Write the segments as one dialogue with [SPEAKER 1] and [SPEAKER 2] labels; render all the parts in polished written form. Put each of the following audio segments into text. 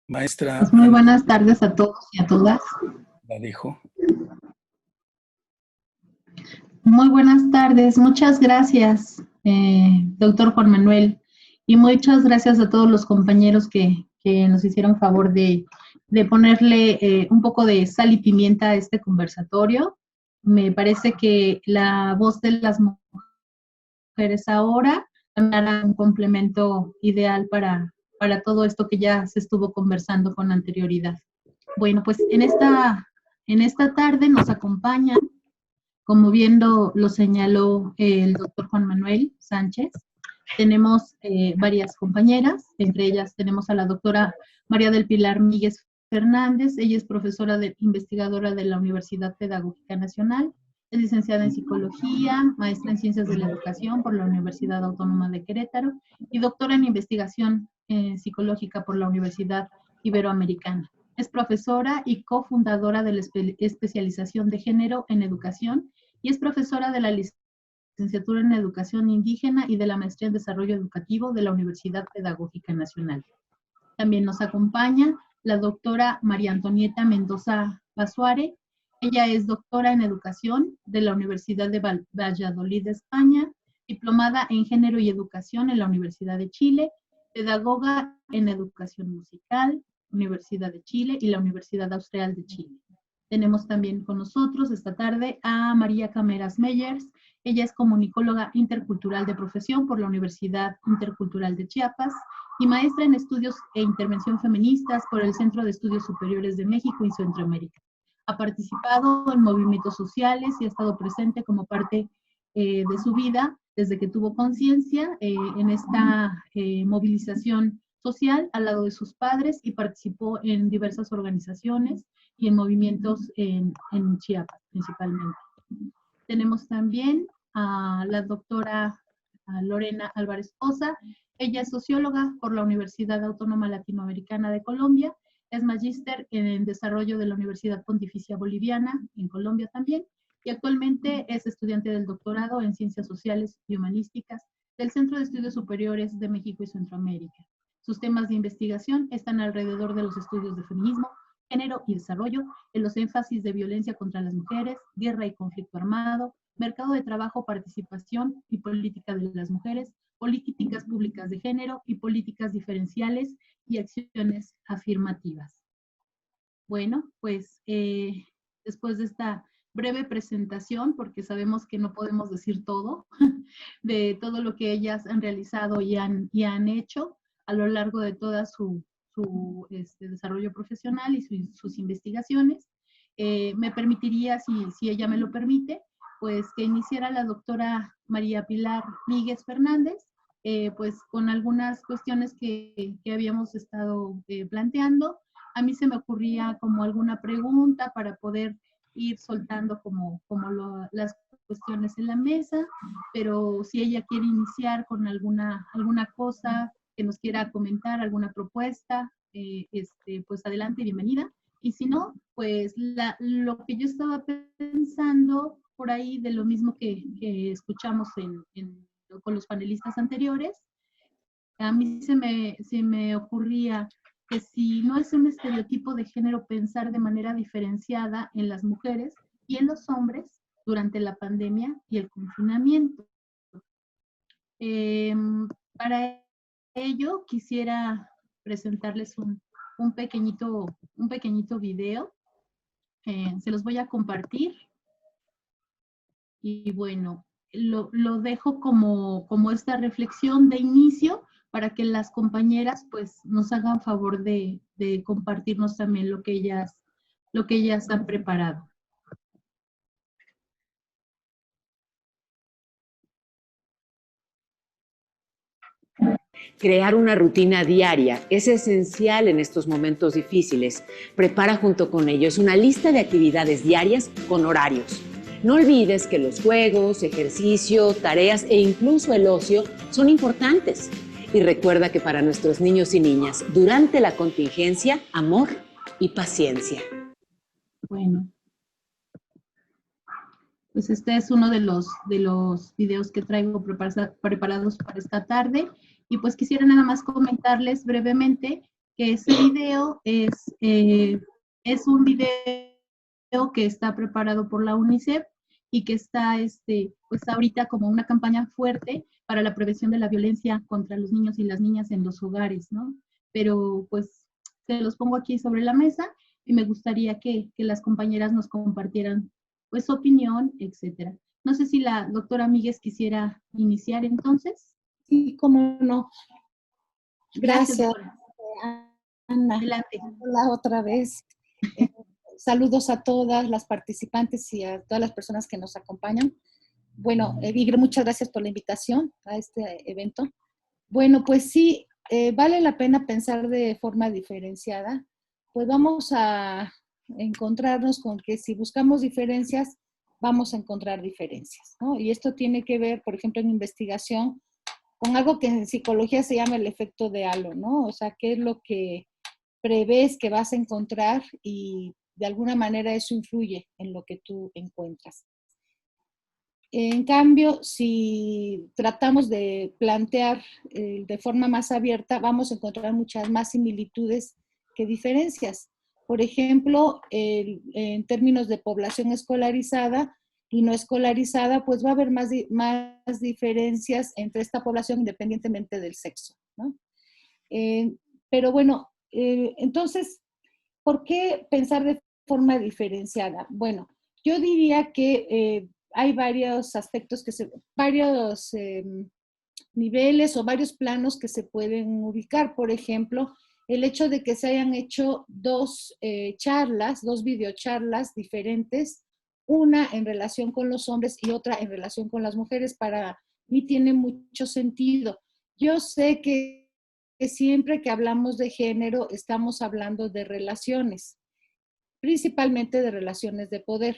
[SPEAKER 1] Maestra
[SPEAKER 2] Pues muy
[SPEAKER 1] Ana,
[SPEAKER 2] buenas tardes a todos y a todas.
[SPEAKER 1] la dijo.
[SPEAKER 2] Muy buenas tardes, muchas gracias, doctor Juan Manuel, y muchas gracias a todos los compañeros que nos hicieron favor de ponerle un poco de sal y pimienta a este conversatorio. Me parece que la voz de las mujeres ahora dará un complemento ideal para todo esto que ya se estuvo conversando con anterioridad. Bueno, pues en esta tarde nos acompañan, como bien lo señaló el doctor Juan Manuel Sánchez, tenemos varias compañeras, entre ellas tenemos a la doctora María del Pilar Míguez Fernández, ella es profesora investigadora de la Universidad Pedagógica Nacional, es licenciada en Psicología, maestra en Ciencias de la Educación por la Universidad Autónoma de Querétaro y doctora en Investigación Psicológica por la Universidad Iberoamericana. Es profesora y cofundadora de la especialización de género en educación y es profesora de la licenciatura en Educación Indígena y de la maestría en Desarrollo Educativo de la Universidad Pedagógica Nacional. También nos acompaña la doctora María Antonieta Mendoza Basuare. Ella es doctora en Educación de la Universidad de Valladolid, de España, diplomada en Género y Educación en la Universidad de Chile, pedagoga en Educación Musical, Universidad de Chile y la Universidad Austral de Chile. Tenemos también con nosotros esta tarde a María Cameras Meyers. Ella es comunicóloga intercultural de profesión por la Universidad Intercultural de Chiapas y maestra en estudios e intervención feministas por el Centro de Estudios Superiores de México y Centroamérica. Ha participado en movimientos sociales y ha estado presente como parte de su vida desde que tuvo conciencia en esta movilización social al lado de sus padres y participó en diversas organizaciones y en movimientos en Chiapas principalmente. Tenemos también a la doctora Lorena Álvarez Osa. Ella es socióloga por la Universidad Autónoma Latinoamericana de Colombia, es magíster en desarrollo de la Universidad Pontificia Boliviana, en Colombia también, y actualmente es estudiante del doctorado en Ciencias Sociales y Humanísticas del Centro de Estudios Superiores de México y Centroamérica. Sus temas de investigación están alrededor de los estudios de feminismo, género y desarrollo, en los énfasis de violencia contra las mujeres, guerra y conflicto armado, mercado de trabajo, participación y política de las mujeres, políticas públicas de género y políticas diferenciales y acciones afirmativas. Bueno, pues después de esta breve presentación, porque sabemos que no podemos decir todo, de todo lo que ellas han realizado y han hecho a lo largo de toda su desarrollo profesional y sus investigaciones. Me permitiría, si ella me lo permite, pues que iniciara la doctora María Pilar Míguez Fernández, pues con algunas cuestiones que habíamos estado planteando. A mí se me ocurría como alguna pregunta para poder ir soltando como las cuestiones en la mesa, pero si ella quiere iniciar con alguna cosa que nos quiera comentar, alguna propuesta, pues adelante, bienvenida. Y si no, pues lo que yo estaba pensando por ahí de lo mismo que escuchamos con los panelistas anteriores, a mí se me ocurría que si no es un estereotipo de género pensar de manera diferenciada en las mujeres y en los hombres durante la pandemia y el confinamiento. Para ello quisiera presentarles un pequeñito video. Se los voy a compartir y bueno, lo dejo como esta reflexión de inicio para que las compañeras pues nos hagan favor de compartirnos también lo que ellas han preparado.
[SPEAKER 3] Crear una rutina diaria es esencial en estos momentos difíciles. Prepara junto con ellos una lista de actividades diarias con horarios. No olvides que los juegos, ejercicio, tareas e incluso el ocio son importantes. Y recuerda que para nuestros niños y niñas, durante la contingencia, amor y paciencia.
[SPEAKER 2] Bueno, pues este es uno de los videos que traigo preparados para esta tarde. Y pues quisiera nada más comentarles brevemente que ese video es un video que está preparado por la UNICEF y que está pues ahorita como una campaña fuerte para la prevención de la violencia contra los niños y las niñas en los hogares, ¿no? Pero pues se los pongo aquí sobre la mesa y me gustaría que las compañeras nos compartieran pues su opinión, etcétera. No sé si la doctora Míguez quisiera iniciar entonces.
[SPEAKER 1] Sí, cómo no.
[SPEAKER 2] Gracias,
[SPEAKER 1] Gracias,
[SPEAKER 2] doctora.
[SPEAKER 1] Ana.
[SPEAKER 2] Adelante.
[SPEAKER 1] Hola otra vez. Saludos a todas las participantes y a todas las personas que nos acompañan. Bueno, Vigre, muchas gracias por la invitación a este evento. Bueno, pues sí, vale la pena pensar de forma diferenciada. Pues vamos a encontrarnos con que si buscamos diferencias, vamos a encontrar diferencias, ¿no? Y esto tiene que ver, por ejemplo, en investigación, con algo que en psicología se llama el efecto de halo, ¿no? O sea, qué es lo que prevés que vas a encontrar y de alguna manera eso influye en lo que tú encuentras. En cambio, si tratamos de plantear de forma más abierta, vamos a encontrar muchas más similitudes que diferencias. Por ejemplo, en términos de población escolarizada y no escolarizada, pues va a haber más diferencias entre esta población independientemente del sexo, ¿no? Pero bueno, entonces, ¿por qué pensar de forma diferenciada? Bueno, yo diría que hay varios aspectos, varios niveles o varios planos que se pueden ubicar. Por ejemplo, el hecho de que se hayan hecho dos charlas, dos videocharlas diferentes, una en relación con los hombres y otra en relación con las mujeres, para mí tiene mucho sentido. Yo sé que siempre que hablamos de género estamos hablando de relaciones, principalmente de relaciones de poder.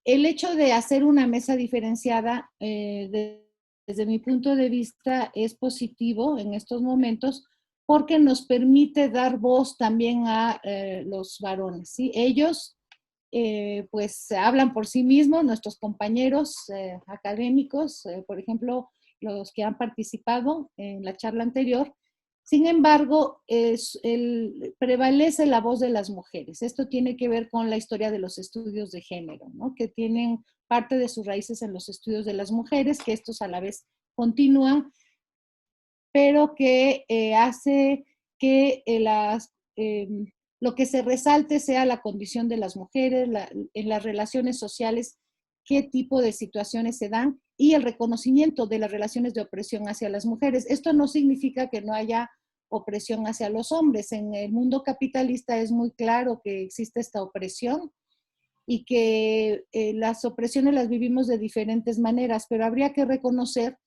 [SPEAKER 1] El hecho de hacer una mesa diferenciada, desde mi punto de vista, es positivo en estos momentos porque nos permite dar voz también a los varones, ¿sí? Ellos, pues, hablan por sí mismos, nuestros compañeros académicos, por ejemplo, los que han participado en la charla anterior. Sin embargo, prevalece la voz de las mujeres. Esto tiene que ver con la historia de los estudios de género, ¿no? Que tienen parte de sus raíces en los estudios de las mujeres, que estos a la vez continúan, pero que hace que lo que se resalte sea la condición de las mujeres, en las relaciones sociales, qué tipo de situaciones se dan y el reconocimiento de las relaciones de opresión hacia las mujeres. Esto no significa que no haya opresión hacia los hombres. En el mundo capitalista es muy claro que existe esta opresión y que las opresiones las vivimos de diferentes maneras, pero habría que reconocer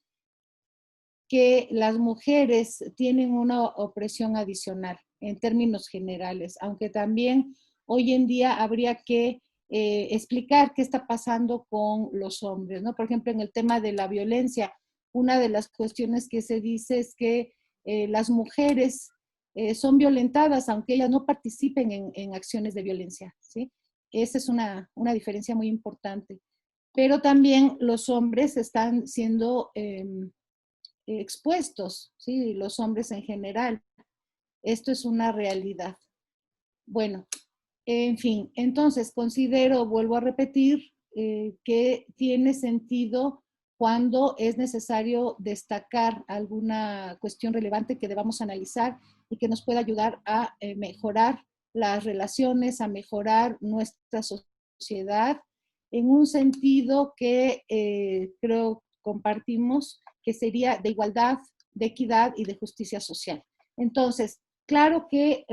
[SPEAKER 1] que las mujeres tienen una opresión adicional en términos generales, aunque también hoy en día habría que explicar qué está pasando con los hombres, ¿no? Por ejemplo, en el tema de la violencia, una de las cuestiones que se dice es que las mujeres son violentadas aunque ellas no participen en acciones de violencia, ¿sí? Esa es una diferencia muy importante. Pero también los hombres están siendo expuestos, ¿sí? Los hombres en general. Esto es una realidad. Bueno, en fin, entonces considero, vuelvo a repetir, que tiene sentido cuando es necesario destacar alguna cuestión relevante que debamos analizar y que nos pueda ayudar a mejorar las relaciones, a mejorar nuestra sociedad en un sentido que creo compartimos, que sería de igualdad, de equidad y de justicia social. Entonces, claro que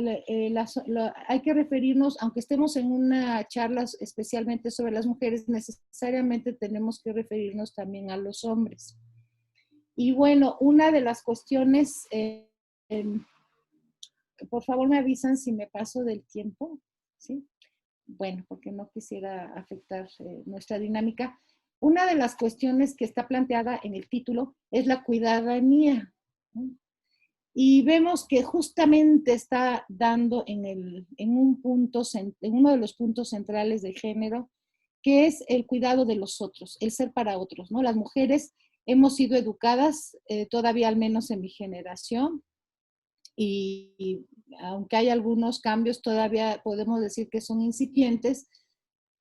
[SPEAKER 1] hay que referirnos, aunque estemos en una charla especialmente sobre las mujeres, necesariamente tenemos que referirnos también a los hombres. Y bueno, una de las cuestiones, por favor me avisan si me paso del tiempo, ¿sí? Bueno, porque no quisiera afectar nuestra dinámica. Una de las cuestiones que está planteada en el título es la cuidadanía, ¿no? Y vemos que justamente está dando en uno de los puntos centrales de género, que es el cuidado de los otros, el ser para otros, ¿no? Las mujeres hemos sido educadas, todavía al menos en mi generación, y aunque hay algunos cambios, todavía podemos decir que son incipientes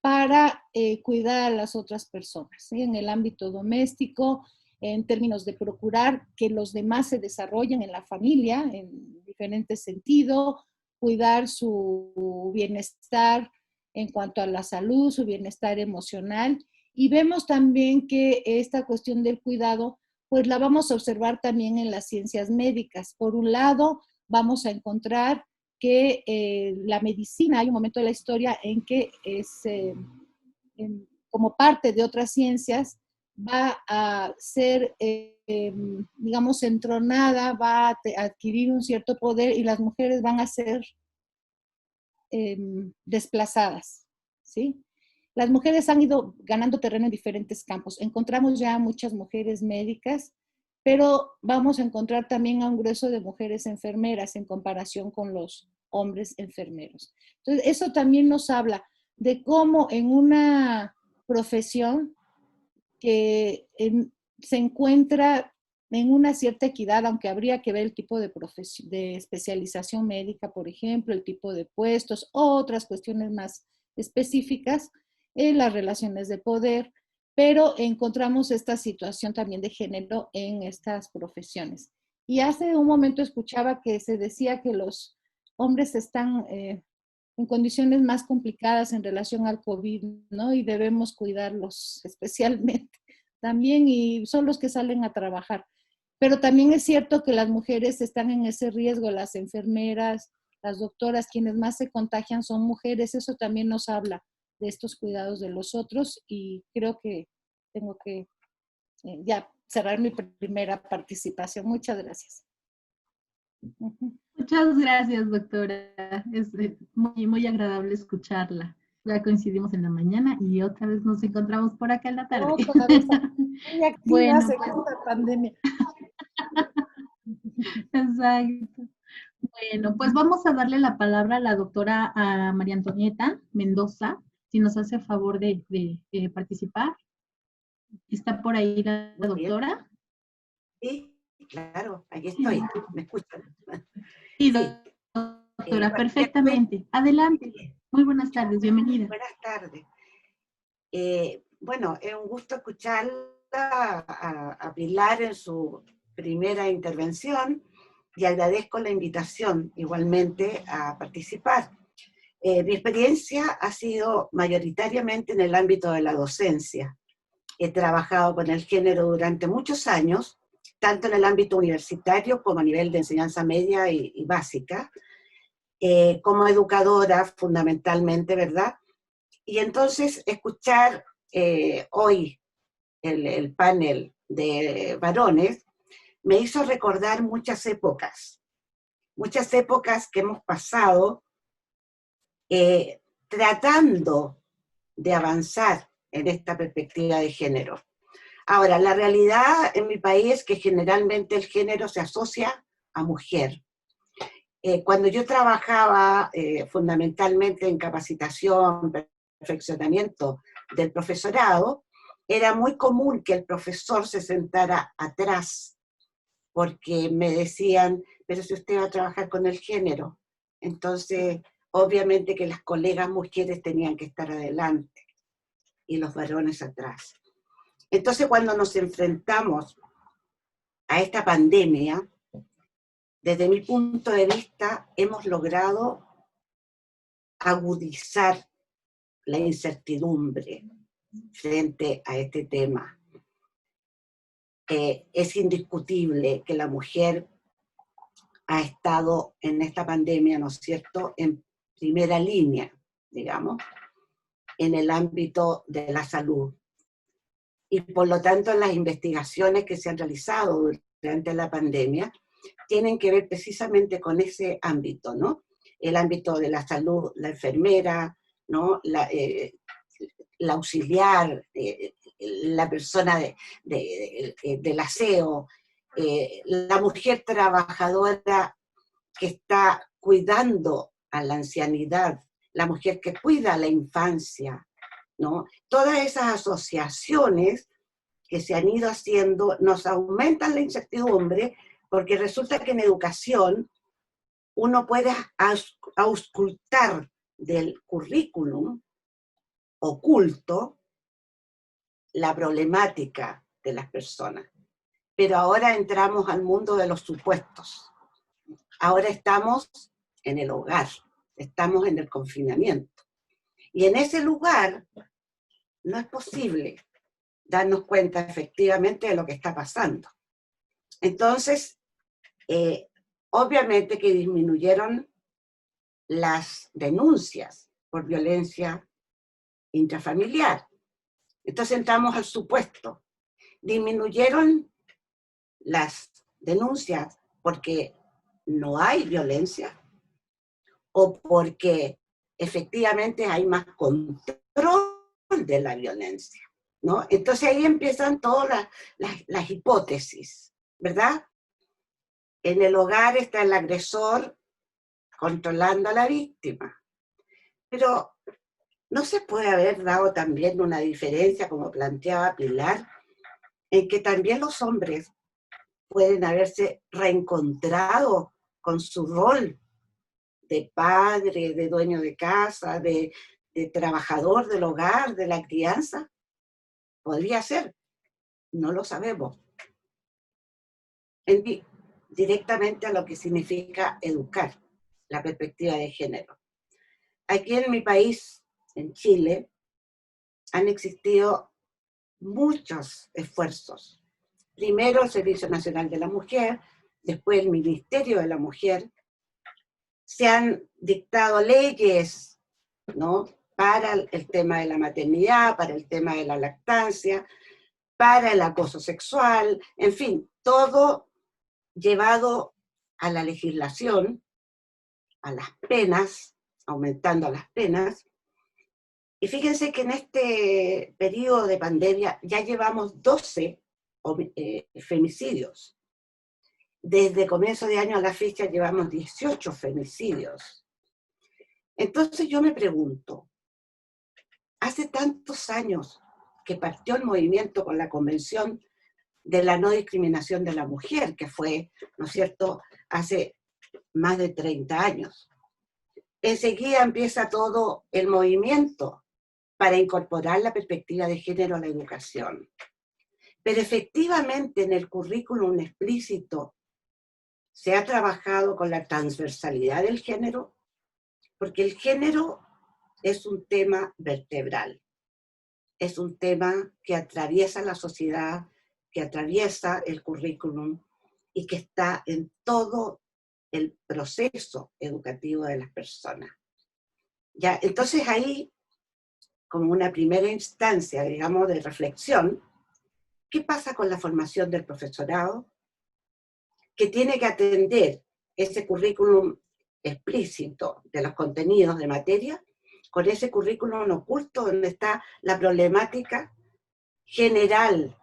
[SPEAKER 1] para cuidar a las otras personas, ¿sí? En el ámbito doméstico, en términos de procurar que los demás se desarrollen en la familia en diferentes sentidos, cuidar su bienestar en cuanto a la salud, su bienestar emocional. Y vemos también que esta cuestión del cuidado, pues la vamos a observar también en las ciencias médicas. Por un lado, vamos a encontrar que la medicina, hay un momento de la historia en que como parte de otras ciencias, va a ser, digamos, entronada, va a adquirir un cierto poder y las mujeres van a ser desplazadas, ¿sí? Las mujeres han ido ganando terreno en diferentes campos. Encontramos ya muchas mujeres médicas, pero vamos a encontrar también a un grueso de mujeres enfermeras en comparación con los hombres enfermeros. Entonces, eso también nos habla de cómo en una profesión que se encuentra en una cierta equidad, aunque habría que ver el tipo de especialización médica, por ejemplo, el tipo de puestos, otras cuestiones más específicas, en las relaciones de poder, pero encontramos esta situación también de género en estas profesiones. Y hace un momento escuchaba que se decía que los hombres están en condiciones más complicadas en relación al COVID, ¿no? Y debemos cuidarlos especialmente también, y son los que salen a trabajar. Pero también es cierto que las mujeres están en ese riesgo, las enfermeras, las doctoras, quienes más se contagian son mujeres. Eso también nos habla de estos cuidados de los otros, y creo que tengo que ya cerrar mi primera participación. Muchas gracias.
[SPEAKER 2] Muchas gracias, doctora. Es muy, muy agradable escucharla. Ya coincidimos en la mañana y otra vez nos encontramos por acá en la tarde.
[SPEAKER 1] Otra vez muy activas
[SPEAKER 2] Bueno,
[SPEAKER 1] en esta pandemia.
[SPEAKER 2] Exacto. Bueno, pues vamos a darle la palabra a la doctora María Antonieta Mendoza, si nos hace favor de participar. ¿Está por ahí la doctora?
[SPEAKER 4] Sí, claro, aquí estoy. ¿Me escuchan?
[SPEAKER 2] Sí,
[SPEAKER 4] Sí.
[SPEAKER 2] doctora,
[SPEAKER 4] Bueno,
[SPEAKER 2] perfectamente. Adelante. Muy buenas tardes, bienvenida.
[SPEAKER 4] Buenas tardes. Bueno, es un gusto escucharla a Pilar en su primera intervención y agradezco la invitación igualmente a participar. Mi experiencia ha sido mayoritariamente en el ámbito de la docencia. He trabajado con el género durante muchos años, tanto en el ámbito universitario como a nivel de enseñanza media y básica, como educadora fundamentalmente, ¿verdad? Y entonces escuchar hoy el panel de varones me hizo recordar muchas épocas que hemos pasado tratando de avanzar en esta perspectiva de género. Ahora, la realidad en mi país es que generalmente el género se asocia a mujer. Cuando yo trabajaba fundamentalmente en capacitación, perfeccionamiento del profesorado, era muy común que el profesor se sentara atrás, porque me decían, pero si usted va a trabajar con el género, entonces obviamente que las colegas mujeres tenían que estar adelante y los varones atrás. Entonces cuando nos enfrentamos a esta pandemia, desde mi punto de vista, hemos logrado agudizar la incertidumbre frente a este tema. Es indiscutible que la mujer ha estado en esta pandemia, ¿no es cierto?, en primera línea, digamos, en el ámbito de la salud. Y por lo tanto, las investigaciones que se han realizado durante la pandemia tienen que ver precisamente con ese ámbito, ¿no? El ámbito de la salud, la enfermera, ¿no? La auxiliar, la persona del aseo, la mujer trabajadora que está cuidando a la ancianidad, la mujer que cuida a la infancia, ¿no? Todas esas asociaciones que se han ido haciendo nos aumentan la incertidumbre, porque resulta que en educación uno puede auscultar del currículum oculto la problemática de las personas. Pero ahora entramos al mundo de los supuestos. Ahora estamos en el hogar, estamos en el confinamiento. Y en ese lugar no es posible darnos cuenta efectivamente de lo que está pasando. Entonces, obviamente que disminuyeron las denuncias por violencia intrafamiliar. Entonces entramos al supuesto. Disminuyeron las denuncias porque no hay violencia o porque efectivamente hay más control de la violencia, ¿no? Entonces ahí empiezan todas las hipótesis, ¿verdad? En el hogar está el agresor controlando a la víctima. Pero ¿no se puede haber dado también una diferencia, como planteaba Pilar, en que también los hombres pueden haberse reencontrado con su rol de padre, de dueño de casa, de trabajador del hogar, de la crianza? Podría ser, no lo sabemos. Directamente a lo que significa educar, la perspectiva de género. Aquí en mi país, en Chile, han existido muchos esfuerzos. Primero el Servicio Nacional de la Mujer, después el Ministerio de la Mujer. Se han dictado leyes, ¿no?, para el tema de la maternidad, para el tema de la lactancia, para el acoso sexual, en fin, todo llevado a la legislación, a las penas, aumentando las penas. Y fíjense que en este periodo de pandemia ya llevamos 12 femicidios. Desde comienzo de año a la fecha llevamos 18 femicidios. Entonces yo me pregunto, hace tantos años que partió el movimiento con la Convención de la No Discriminación de la Mujer, que fue, ¿no es cierto?, hace más de 30 años. Enseguida empieza todo el movimiento para incorporar la perspectiva de género a la educación. Pero efectivamente en el currículum explícito se ha trabajado con la transversalidad del género, porque el género es un tema vertebral, es un tema que atraviesa la sociedad, que atraviesa el currículum y que está en todo el proceso educativo de las personas. Ya, entonces ahí, como una primera instancia, digamos, de reflexión, ¿qué pasa con la formación del profesorado? Que tiene que atender ese currículum explícito de los contenidos de materia, con ese currículum oculto donde está la problemática general,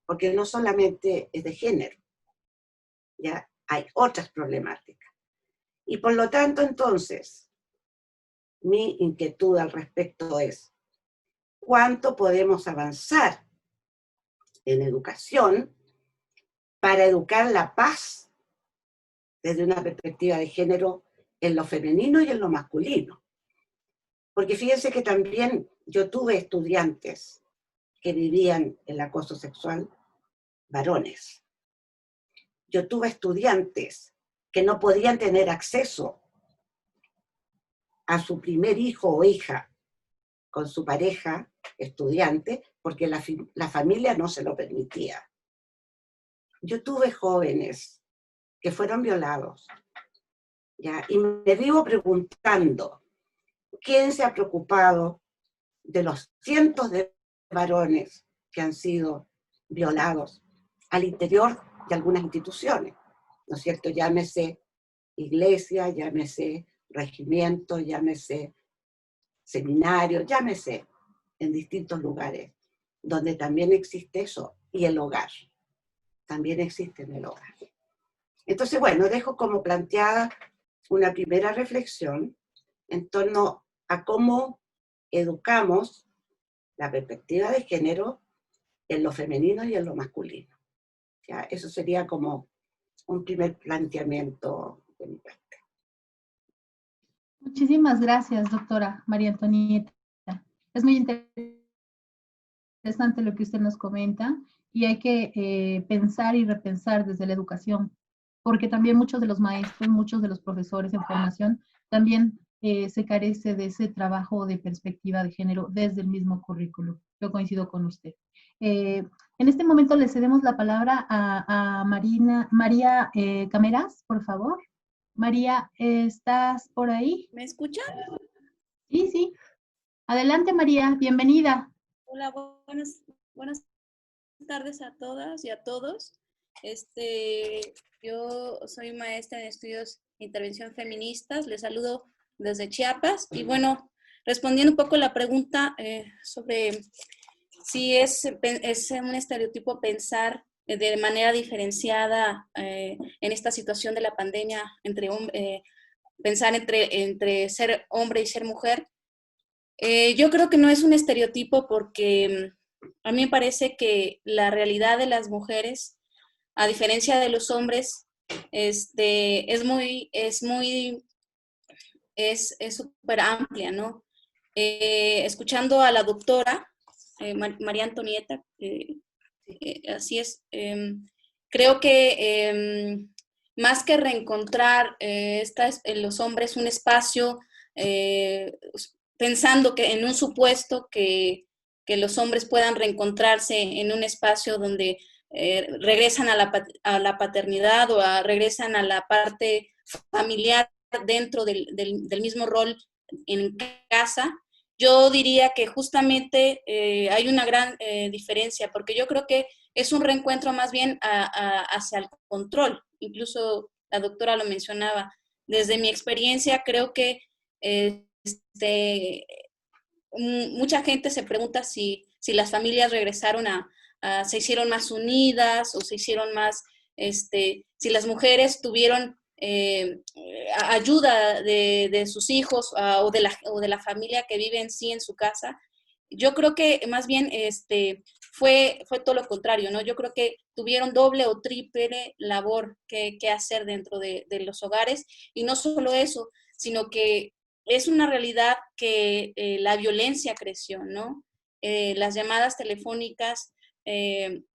[SPEAKER 4] porque no solamente es de género, ya hay otras problemáticas. Y por lo tanto, entonces, mi inquietud al respecto es, ¿cuánto podemos avanzar en educación para educar la paz desde una perspectiva de género en lo femenino y en lo masculino? Porque fíjense que también yo tuve estudiantes que vivían el acoso sexual, varones. Yo tuve estudiantes que no podían tener acceso a su primer hijo o hija con su pareja estudiante porque la familia no se lo permitía. Yo tuve jóvenes que fueron violados, ¿ya? Y me vivo preguntando, ¿quién se ha preocupado de los cientos de varones que han sido violados al interior de algunas instituciones? ¿No es cierto? Llámese iglesia, llámese regimiento, llámese seminario, llámese en distintos lugares, donde también existe eso, y el hogar, también existe en el hogar. Entonces, bueno, dejo como planteada una primera reflexión en torno a cómo educamos la perspectiva de género en lo femenino y en lo masculino. ¿Ya? Eso sería como un primer planteamiento de mi parte.
[SPEAKER 2] Muchísimas gracias, doctora María Antonieta. Es muy interesante lo que usted nos comenta y hay que pensar y repensar desde la educación, porque también muchos de los maestros, muchos de los profesores en formación, también se carece de ese trabajo de perspectiva de género desde el mismo currículo. Yo coincido con usted. En este momento le cedemos la palabra a María Cameras, por favor. María, ¿estás por ahí?
[SPEAKER 5] ¿Me escuchan?
[SPEAKER 2] Sí, sí. Adelante, María, bienvenida.
[SPEAKER 5] Hola, buenas tardes a todas y a todos. Yo soy maestra en estudios de intervención feministas, les saludo desde Chiapas y bueno, respondiendo un poco la pregunta sobre si es un estereotipo pensar de manera diferenciada en esta situación de la pandemia, pensar entre ser hombre y ser mujer. Yo creo que no es un estereotipo porque a mí me parece que la realidad de las mujeres, a diferencia de los hombres, es súper amplia, ¿no? Escuchando a la doctora María Antonieta, así es, creo que más que reencontrar en los hombres un espacio, pensando que en un supuesto que los hombres puedan reencontrarse en un espacio donde regresan a la paternidad o regresan a la parte familiar dentro del mismo rol en casa, yo diría que justamente hay una gran diferencia, porque yo creo que es un reencuentro más bien hacia el control. Incluso la doctora lo mencionaba. Desde mi experiencia, creo que mucha gente se pregunta si las familias regresaron se hicieron más unidas o se hicieron más, si las mujeres tuvieron ayuda de sus hijos o de la familia que vive en sí en su casa. Yo creo que más bien fue todo lo contrario, ¿no? Yo creo que tuvieron doble o triple labor que hacer dentro de los hogares, y no solo eso, sino que es una realidad que la violencia creció, ¿no? Las llamadas telefónicas en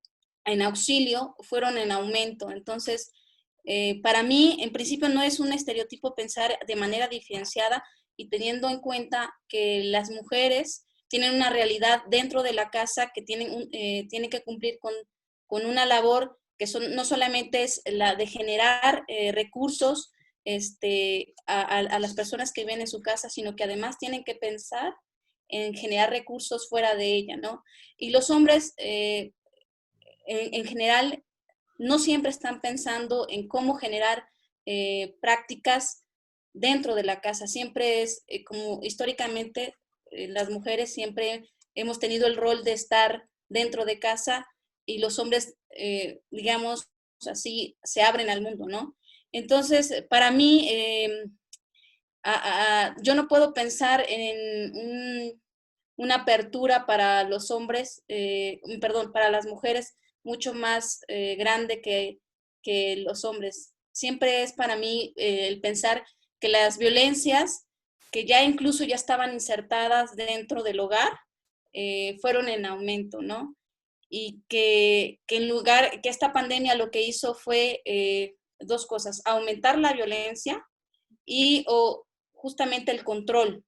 [SPEAKER 5] auxilio fueron en aumento. Entonces, para mí, en principio, no es un estereotipo pensar de manera diferenciada y teniendo en cuenta que las mujeres tienen una realidad dentro de la casa que tienen que cumplir con una labor que no solamente es la de generar recursos a las personas que viven en su casa, sino que además tienen que pensar en generar recursos fuera de ella, ¿no? Y los hombres, en general, no siempre están pensando en cómo generar prácticas dentro de la casa. Siempre es como históricamente las mujeres siempre hemos tenido el rol de estar dentro de casa y los hombres, digamos así, se abren al mundo, ¿no? Entonces, para mí, yo no puedo pensar en una apertura para los hombres, para las mujeres mucho más grande que los hombres. Siempre es para mí el pensar que las violencias que ya incluso ya estaban insertadas dentro del hogar fueron en aumento, ¿no? Y que esta pandemia lo que hizo fue dos cosas: aumentar la violencia y justamente el control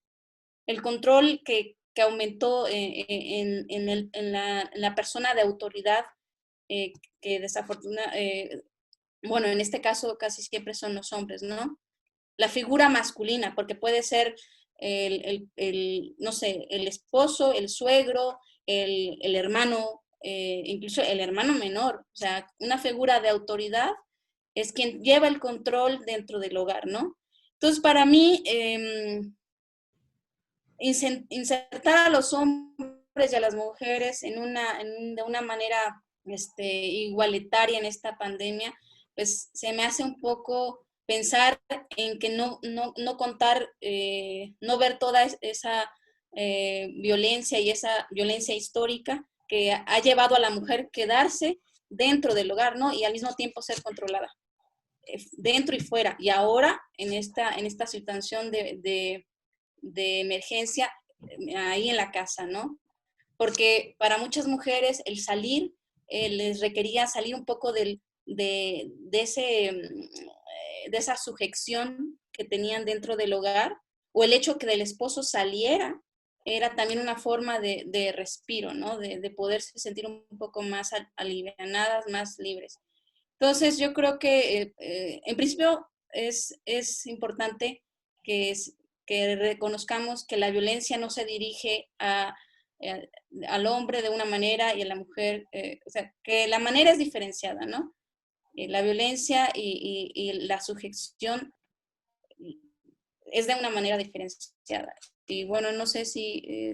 [SPEAKER 5] que aumentó en la persona de autoridad, que desafortunadamente, bueno, en este caso casi siempre son los hombres, ¿no? La figura masculina, porque puede ser no sé, el esposo, el suegro, el hermano, incluso el hermano menor. O sea, una figura de autoridad es quien lleva el control dentro del hogar, ¿no? Entonces, para mí, insertar a los hombres y a las mujeres de una manera igualitaria en esta pandemia, pues se me hace un poco pensar en que no contar, no ver toda esa violencia y esa violencia histórica que ha llevado a la mujer quedarse dentro del hogar, ¿no? Y al mismo tiempo ser controlada. dentro y fuera. Y ahora, en esta situación de emergencia, ahí en la casa, ¿no? Porque para muchas mujeres el salir les requería salir un poco de esa sujeción que tenían dentro del hogar, o el hecho que el esposo saliera era también una forma de respiro, ¿no? De poderse sentir un poco más alivianadas, más libres. Entonces, yo creo que en principio es importante que reconozcamos que la violencia no se dirige al hombre de una manera y a la mujer, o sea, que la manera es diferenciada, ¿no? La violencia y la sujeción es de una manera diferenciada. Y bueno, no sé si,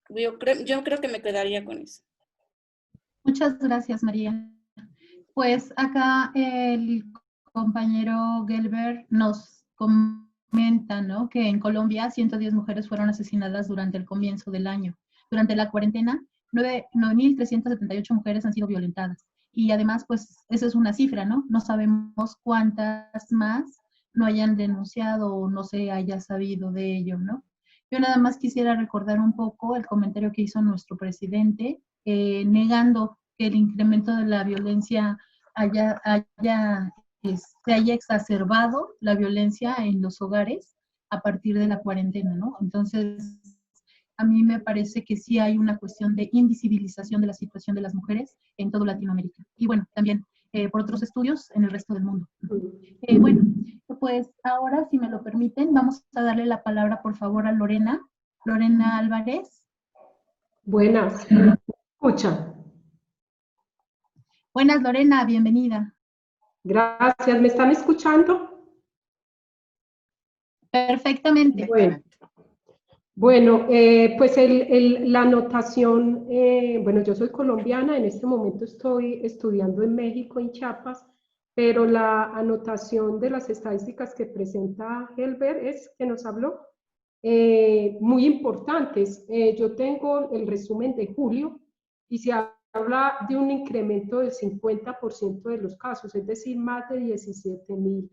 [SPEAKER 5] yo creo que me quedaría con eso.
[SPEAKER 2] Muchas gracias, María. Pues acá el compañero Gelber nos comenta, ¿no?, que en Colombia 110 mujeres fueron asesinadas durante el comienzo del año. Durante la cuarentena, 9.378 mujeres han sido violentadas. Y además, pues, esa es una cifra, ¿no? No sabemos cuántas más no hayan denunciado o no se haya sabido de ello, ¿no? Yo nada más quisiera recordar un poco el comentario que hizo nuestro presidente, negando que el incremento de la violencia se haya exacerbado la violencia en los hogares a partir de la cuarentena, ¿no? Entonces, a mí me parece que sí hay una cuestión de invisibilización de la situación de las mujeres en toda Latinoamérica. Y bueno, también por otros estudios en el resto del mundo. Bueno, pues ahora, si me lo permiten, vamos a darle la palabra, por favor, a Lorena Álvarez.
[SPEAKER 6] Buenas, escucha.
[SPEAKER 2] Buenas, Lorena, bienvenida.
[SPEAKER 6] Gracias, ¿me están escuchando?
[SPEAKER 2] Perfectamente.
[SPEAKER 6] Bueno, pues la anotación, bueno, yo soy colombiana, en este momento estoy estudiando en México, en Chiapas, pero la anotación de las estadísticas que presenta Gelber es que nos habló muy importantes. Yo tengo el resumen de julio y se habla de un incremento del 50% de los casos, es decir, más de 17.000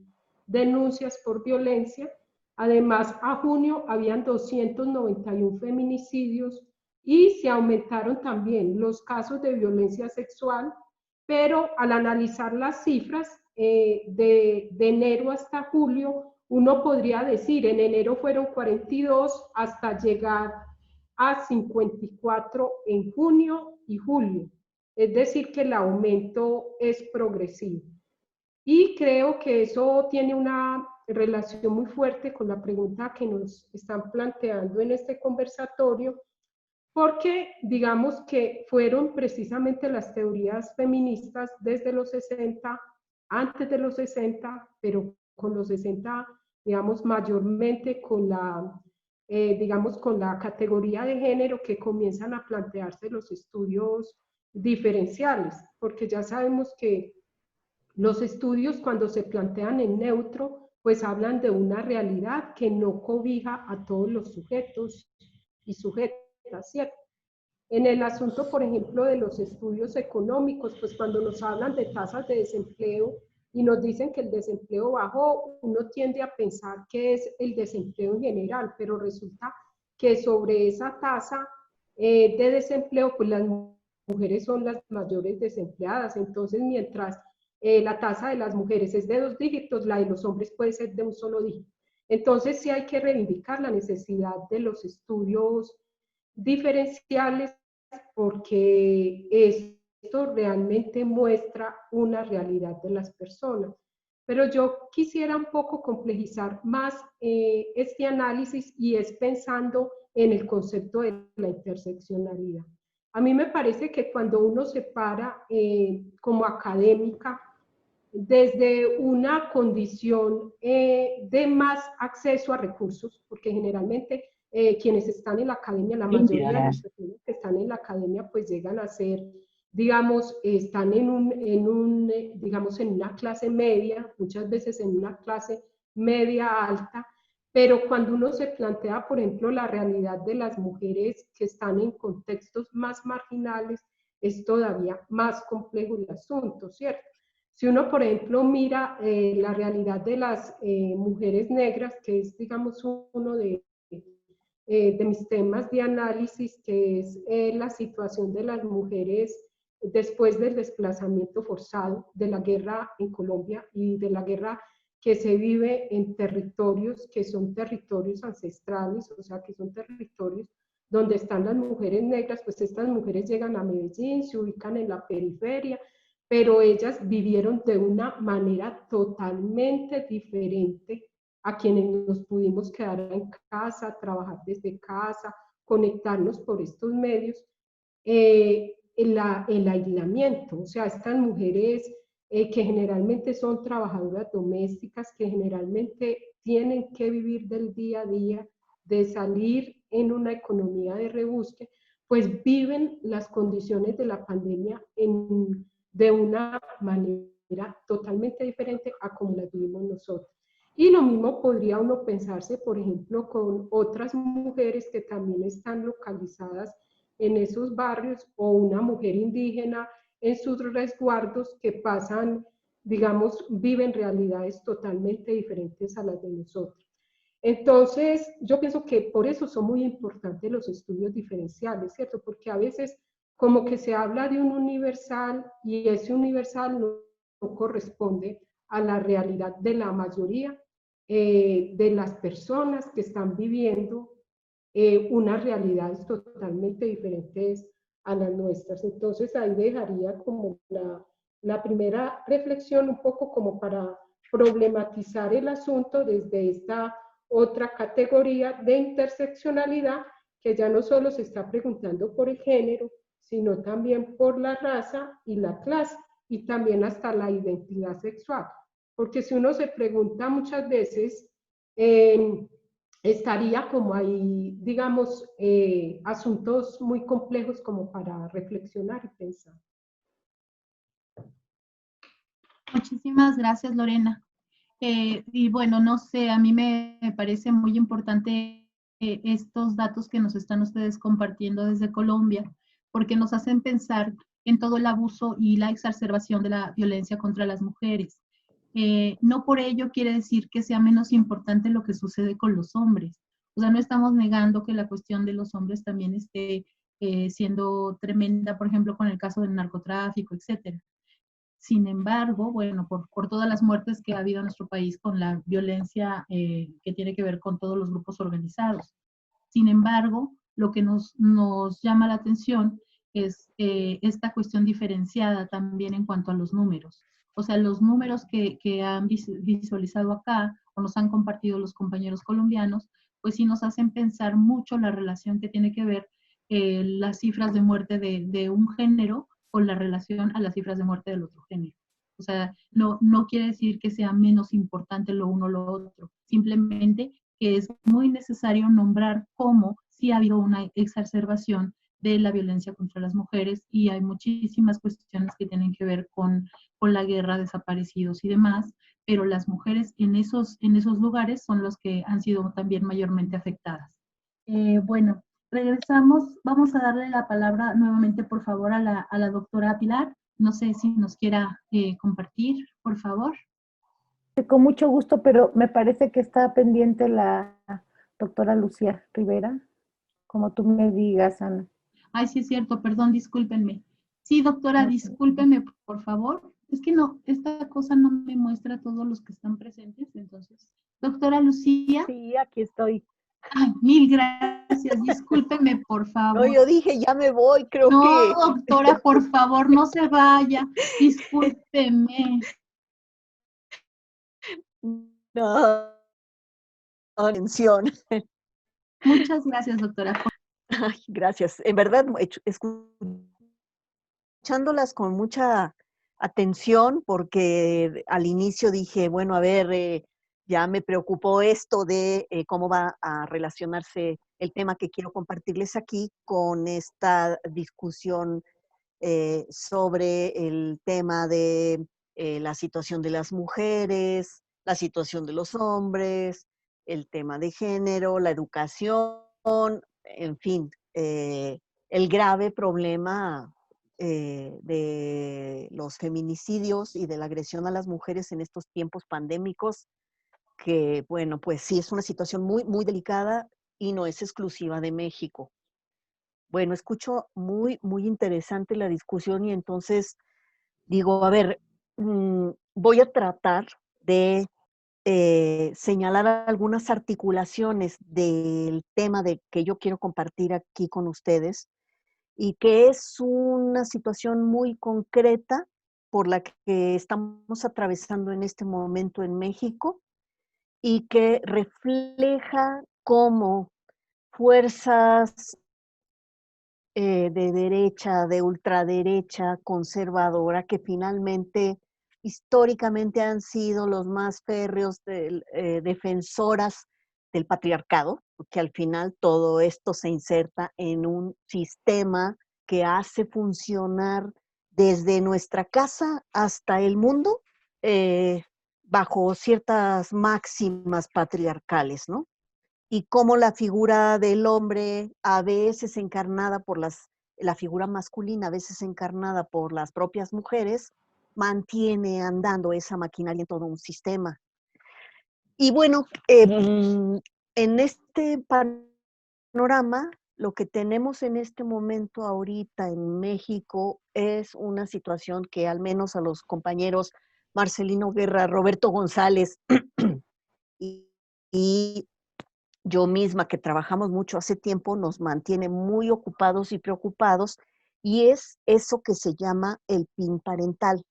[SPEAKER 6] denuncias por violencia. Además, a junio habían 291 feminicidios y se aumentaron también los casos de violencia sexual, pero al analizar las cifras de enero hasta julio, uno podría decir, en enero fueron 42 hasta llegar a 54 en junio y julio. Es decir, que el aumento es progresivo. Y creo que eso tiene una relación muy fuerte con la pregunta que nos están planteando en este conversatorio, porque digamos que fueron precisamente las teorías feministas desde los 60, antes de los 60, pero con los 60, digamos, mayormente con digamos, con la categoría de género que comienzan a plantearse los estudios diferenciales, porque ya sabemos que los estudios, cuando se plantean en neutro, pues hablan de una realidad que no cobija a todos los sujetos y sujetas, ¿cierto? En el asunto, por ejemplo, de los estudios económicos, pues cuando nos hablan de tasas de desempleo y nos dicen que el desempleo bajó, uno tiende a pensar que es el desempleo en general, pero resulta que sobre esa tasa de desempleo, pues las mujeres son las mayores desempleadas. Entonces, mientras la tasa de las mujeres es de 2 dígitos, la de los hombres puede ser de un solo dígito. Entonces, sí hay que reivindicar la necesidad de los estudios diferenciales, porque esto realmente muestra una realidad de las personas. Pero yo quisiera un poco complejizar más este análisis, y es pensando en el concepto de la interseccionalidad. A mí me parece que cuando uno se para como académica desde una condición de más acceso a recursos, porque generalmente quienes están en la academia, la mayoría de las personas que están en la academia, pues llegan a ser, digamos, están digamos, en una clase media, muchas veces en una clase media alta, pero cuando uno se plantea, por ejemplo, la realidad de las mujeres que están en contextos más marginales, es todavía más complejo el asunto, ¿cierto? Si uno, por ejemplo, mira la realidad de las mujeres negras, que es, digamos, uno de mis temas de análisis, que es la situación de las mujeres después del desplazamiento forzado, de la guerra en Colombia y de la guerra que se vive en territorios que son territorios ancestrales, o sea, que son territorios donde están las mujeres negras. Pues estas mujeres llegan a Medellín, se ubican en la periferia, pero ellas vivieron de una manera totalmente diferente a quienes nos pudimos quedar en casa, trabajar desde casa, conectarnos por estos medios. El aislamiento, o sea, estas mujeres que generalmente son trabajadoras domésticas, que generalmente tienen que vivir del día a día, de salir en una economía de rebusque, pues viven las condiciones de la pandemia de una manera totalmente diferente a como las vivimos nosotros. Y lo mismo podría uno pensarse, por ejemplo, con otras mujeres que también están localizadas en esos barrios, o una mujer indígena en sus resguardos que pasan, digamos, viven realidades totalmente diferentes a las de nosotros. Entonces, yo pienso que por eso son muy importantes los estudios diferenciales, ¿cierto? Porque a veces como que se habla de un universal y ese universal no corresponde a la realidad de la mayoría de las personas que están viviendo unas realidades totalmente diferentes a las nuestras. Entonces ahí dejaría como la primera reflexión, un poco como para problematizar el asunto desde esta otra categoría de interseccionalidad, que ya no solo se está preguntando por el género, sino también por la raza y la clase, y también hasta la identidad sexual. Porque si uno se pregunta muchas veces, estaría como ahí, digamos, asuntos muy complejos como para reflexionar y pensar.
[SPEAKER 2] Muchísimas gracias, Lorena. Y bueno, no sé, a mí me parece muy importante estos datos que nos están ustedes compartiendo desde Colombia, porque nos hacen pensar en todo el abuso y la exacerbación de la violencia contra las mujeres. No por ello quiere decir que sea menos importante lo que sucede con los hombres. O sea, no estamos negando que la cuestión de los hombres también esté siendo tremenda, por ejemplo, con el caso del narcotráfico, etcétera. Sin embargo, bueno, por todas las muertes que ha habido en nuestro país con la violencia que tiene que ver con todos los grupos organizados. Sin embargo, lo que nos llama la atención es esta cuestión diferenciada también en cuanto a los números. O sea, los números que han visualizado acá o nos han compartido los compañeros colombianos, pues sí nos hacen pensar mucho la relación que tiene que ver las cifras de muerte de un género con la relación a las cifras de muerte del otro género. O sea, no quiere decir que sea menos importante lo uno o lo otro, simplemente que es muy necesario nombrar cómo sí ha habido una exacerbación de la violencia contra las mujeres, y hay muchísimas cuestiones que tienen que ver con la guerra, desaparecidos y demás, pero las mujeres en esos lugares son los que han sido también mayormente afectadas. Bueno, regresamos, vamos a darle la palabra nuevamente, por favor, a la doctora Pilar. No sé si nos quiera compartir, por favor.
[SPEAKER 1] Con mucho gusto, pero me parece que está pendiente la doctora Lucía Rivera, como tú me digas, Ana.
[SPEAKER 2] Ay, sí es cierto, perdón, discúlpenme. Sí, doctora, discúlpenme, por favor. Es que no, esta cosa no me muestra a todos los que están presentes, entonces. Doctora Lucía.
[SPEAKER 7] Sí, aquí estoy.
[SPEAKER 2] Ay, mil gracias, discúlpeme, por favor.
[SPEAKER 7] No, yo dije, ya me voy, creo que...
[SPEAKER 2] No, doctora, por favor, no se vaya, discúlpeme.
[SPEAKER 7] No, atención.
[SPEAKER 2] Muchas gracias, doctora.
[SPEAKER 7] Ay, gracias. En verdad, escuchándolas con mucha atención, porque al inicio dije, bueno, a ver, ya me preocupó esto de cómo va a relacionarse el tema que quiero compartirles aquí con esta discusión sobre el tema de la situación de las mujeres, la situación de los hombres, el tema de género, la educación, en fin, el grave problema de los feminicidios y de la agresión a las mujeres en estos tiempos pandémicos, que bueno, pues sí, es una situación muy, muy delicada y no es exclusiva de México. Bueno, escucho muy, muy interesante la discusión y entonces digo, a ver, voy a tratar de señalar algunas articulaciones del tema de que yo quiero compartir aquí con ustedes y que es una situación muy concreta por la que estamos atravesando en este momento en México y que refleja cómo fuerzas de derecha, de ultraderecha, conservadora, que finalmente históricamente han sido los más férreos defensoras del patriarcado, porque al final todo esto se inserta en un sistema que hace funcionar desde nuestra casa hasta el mundo bajo ciertas máximas patriarcales, ¿no? Y cómo la figura del hombre, a veces encarnada por la figura masculina, a veces encarnada por las propias mujeres, mantiene andando esa maquinaria en todo un sistema. Y bueno, en este panorama, lo que tenemos en este momento ahorita en México es una situación que al menos a los compañeros Marcelino Guerra, Roberto González y, y yo misma, que trabajamos mucho hace tiempo, nos mantiene muy ocupados y preocupados, y es eso que se llama el PIN parental.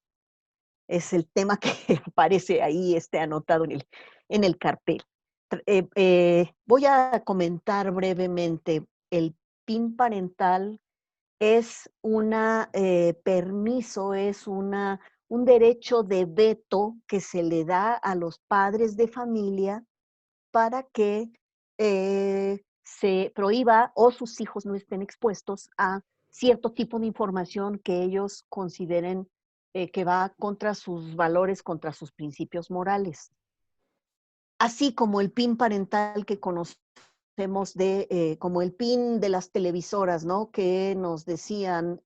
[SPEAKER 7] Es el tema que aparece ahí anotado en el cartel. Voy a comentar brevemente. El PIN parental es permiso, es un derecho de veto que se le da a los padres de familia para que se prohíba o sus hijos no estén expuestos a cierto tipo de información que ellos consideren que va contra sus valores, contra sus principios morales. Así como el PIN parental que conocemos como el PIN de las televisoras, ¿no? Que nos decían,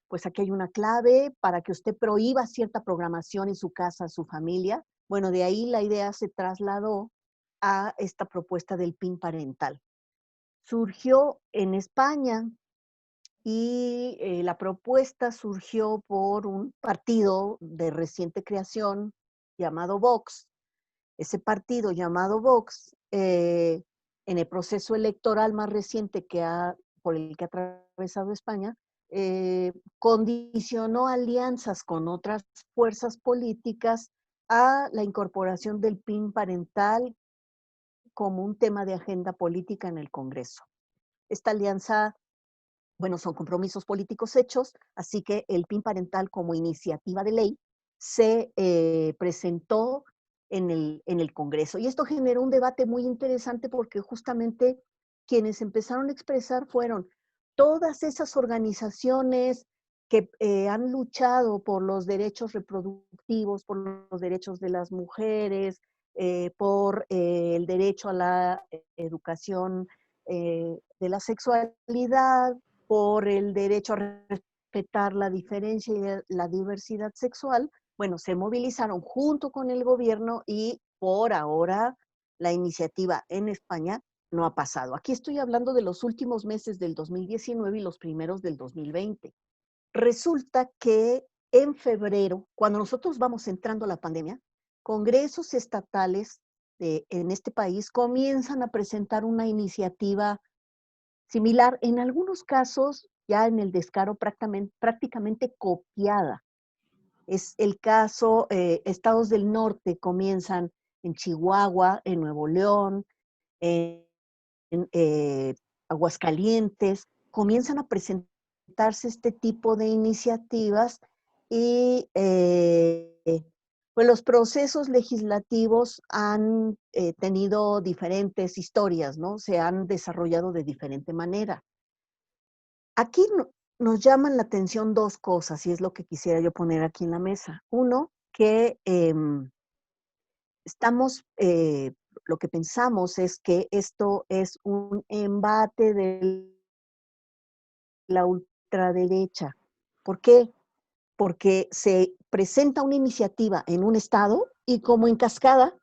[SPEAKER 7] pues aquí hay una clave para que usted prohíba cierta programación en su casa, en su familia. Bueno, de ahí la idea se trasladó a esta propuesta del PIN parental. Surgió en España y la propuesta surgió por un partido de reciente creación llamado Vox. Ese partido llamado Vox, en el proceso electoral más reciente por el que ha atravesado España, condicionó alianzas con otras fuerzas políticas a la incorporación del PIN parental como un tema de agenda política en el Congreso. Esta alianza, bueno, son compromisos políticos hechos, así que el PIN parental como iniciativa de ley se presentó en el Congreso. Y esto generó un debate muy interesante porque justamente quienes empezaron a expresar fueron todas esas organizaciones que han luchado por los derechos reproductivos, por los derechos de las mujeres, por el derecho a la educación de la sexualidad, por el derecho a respetar la diferencia y la diversidad sexual. Bueno, se movilizaron junto con el gobierno y por ahora la iniciativa en España no ha pasado. Aquí estoy hablando de los últimos meses del 2019 y los primeros del 2020. Resulta que en febrero, cuando nosotros vamos entrando a la pandemia, congresos estatales en este país comienzan a presentar una iniciativa similar, en algunos casos ya en el descaro prácticamente copiada. Es el caso, estados del norte comienzan en Chihuahua, en Nuevo León, en Aguascalientes, comienzan a presentarse este tipo de iniciativas y pues los procesos legislativos han tenido diferentes historias, ¿no? Se han desarrollado de diferente manera. Aquí nos llaman la atención dos cosas, y es lo que quisiera yo poner aquí en la mesa. Uno, que lo que pensamos es que esto es un embate de la ultraderecha ¿Por qué? Porque se presenta una iniciativa en un estado y como en cascada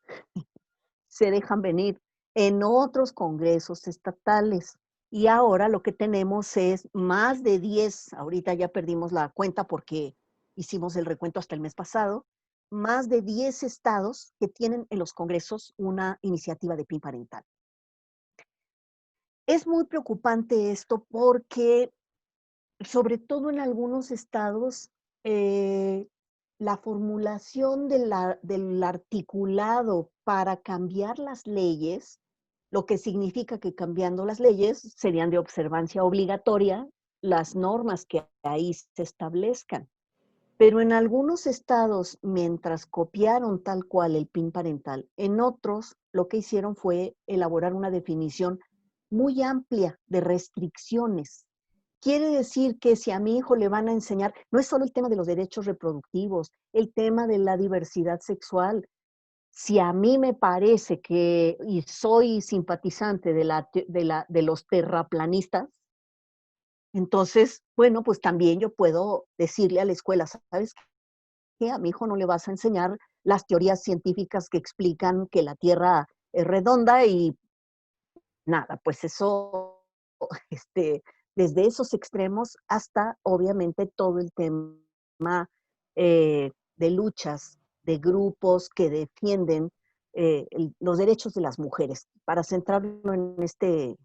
[SPEAKER 7] se dejan venir en otros congresos estatales. Y ahora lo que tenemos es más de 10, ahorita ya perdimos la cuenta porque hicimos el recuento hasta el mes pasado, más de 10 estados que tienen en los congresos una iniciativa de PIN parental. Es muy preocupante esto porque, sobre todo en algunos estados, la formulación del articulado para cambiar las leyes, lo que significa que cambiando las leyes serían de observancia obligatoria las normas que ahí se establezcan. Pero en algunos estados, mientras copiaron tal cual el PIN parental, en otros lo que hicieron fue elaborar una definición muy amplia de restricciones. Quiere decir que si a mi hijo le van a enseñar, no es solo el tema de los derechos reproductivos, el tema de la diversidad sexual. Si a mí me parece que, y soy simpatizante de los terraplanistas, entonces, bueno, pues también yo puedo decirle a la escuela, ¿sabes qué? A mi hijo no le vas a enseñar las teorías científicas que explican que la Tierra es redonda y nada, pues eso, desde esos extremos hasta, obviamente, todo el tema de luchas de grupos que defienden los derechos de las mujeres, para centrarlo en este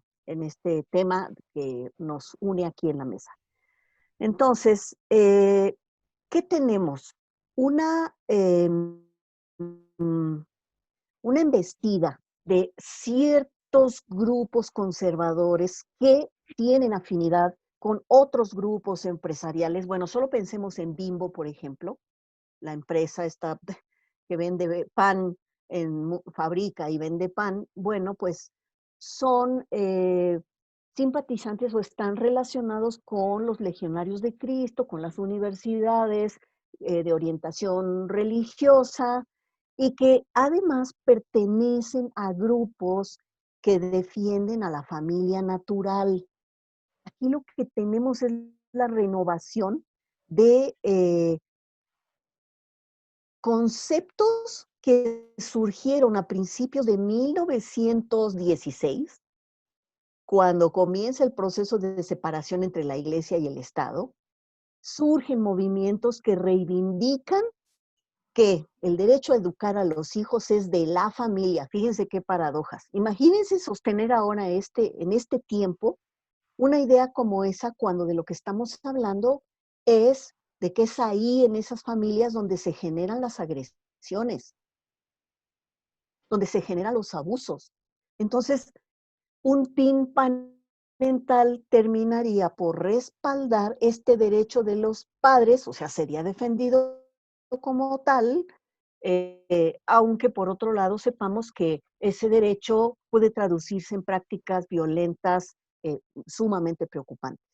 [SPEAKER 7] tema que nos une aquí en la mesa. Entonces, ¿qué tenemos? Una embestida de ciertos grupos conservadores que tienen afinidad con otros grupos empresariales. Bueno, solo pensemos en Bimbo, por ejemplo, la empresa esta que vende pan, fabrica y vende pan. Bueno, pues son simpatizantes o están relacionados con los legionarios de Cristo, con las universidades de orientación religiosa, y que además pertenecen a grupos que defienden a la familia natural. Aquí lo que tenemos es la renovación de conceptos que surgieron a principios de 1916, cuando comienza el proceso de separación entre la Iglesia y el Estado. Surgen movimientos que reivindican que el derecho a educar a los hijos es de la familia. Fíjense qué paradojas. Imagínense sostener ahora en este tiempo una idea como esa, cuando de lo que estamos hablando es de que es ahí en esas familias donde se generan las agresiones, donde se generan los abusos. Entonces, un PIN parental terminaría por respaldar este derecho de los padres, o sea, sería defendido como tal, aunque por otro lado sepamos que ese derecho puede traducirse en prácticas violentas sumamente preocupantes.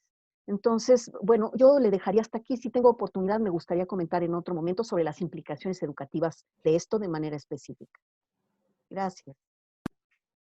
[SPEAKER 7] Entonces, bueno, yo le dejaría hasta aquí. Si tengo oportunidad, me gustaría comentar en otro momento sobre las implicaciones educativas de esto de manera específica. Gracias.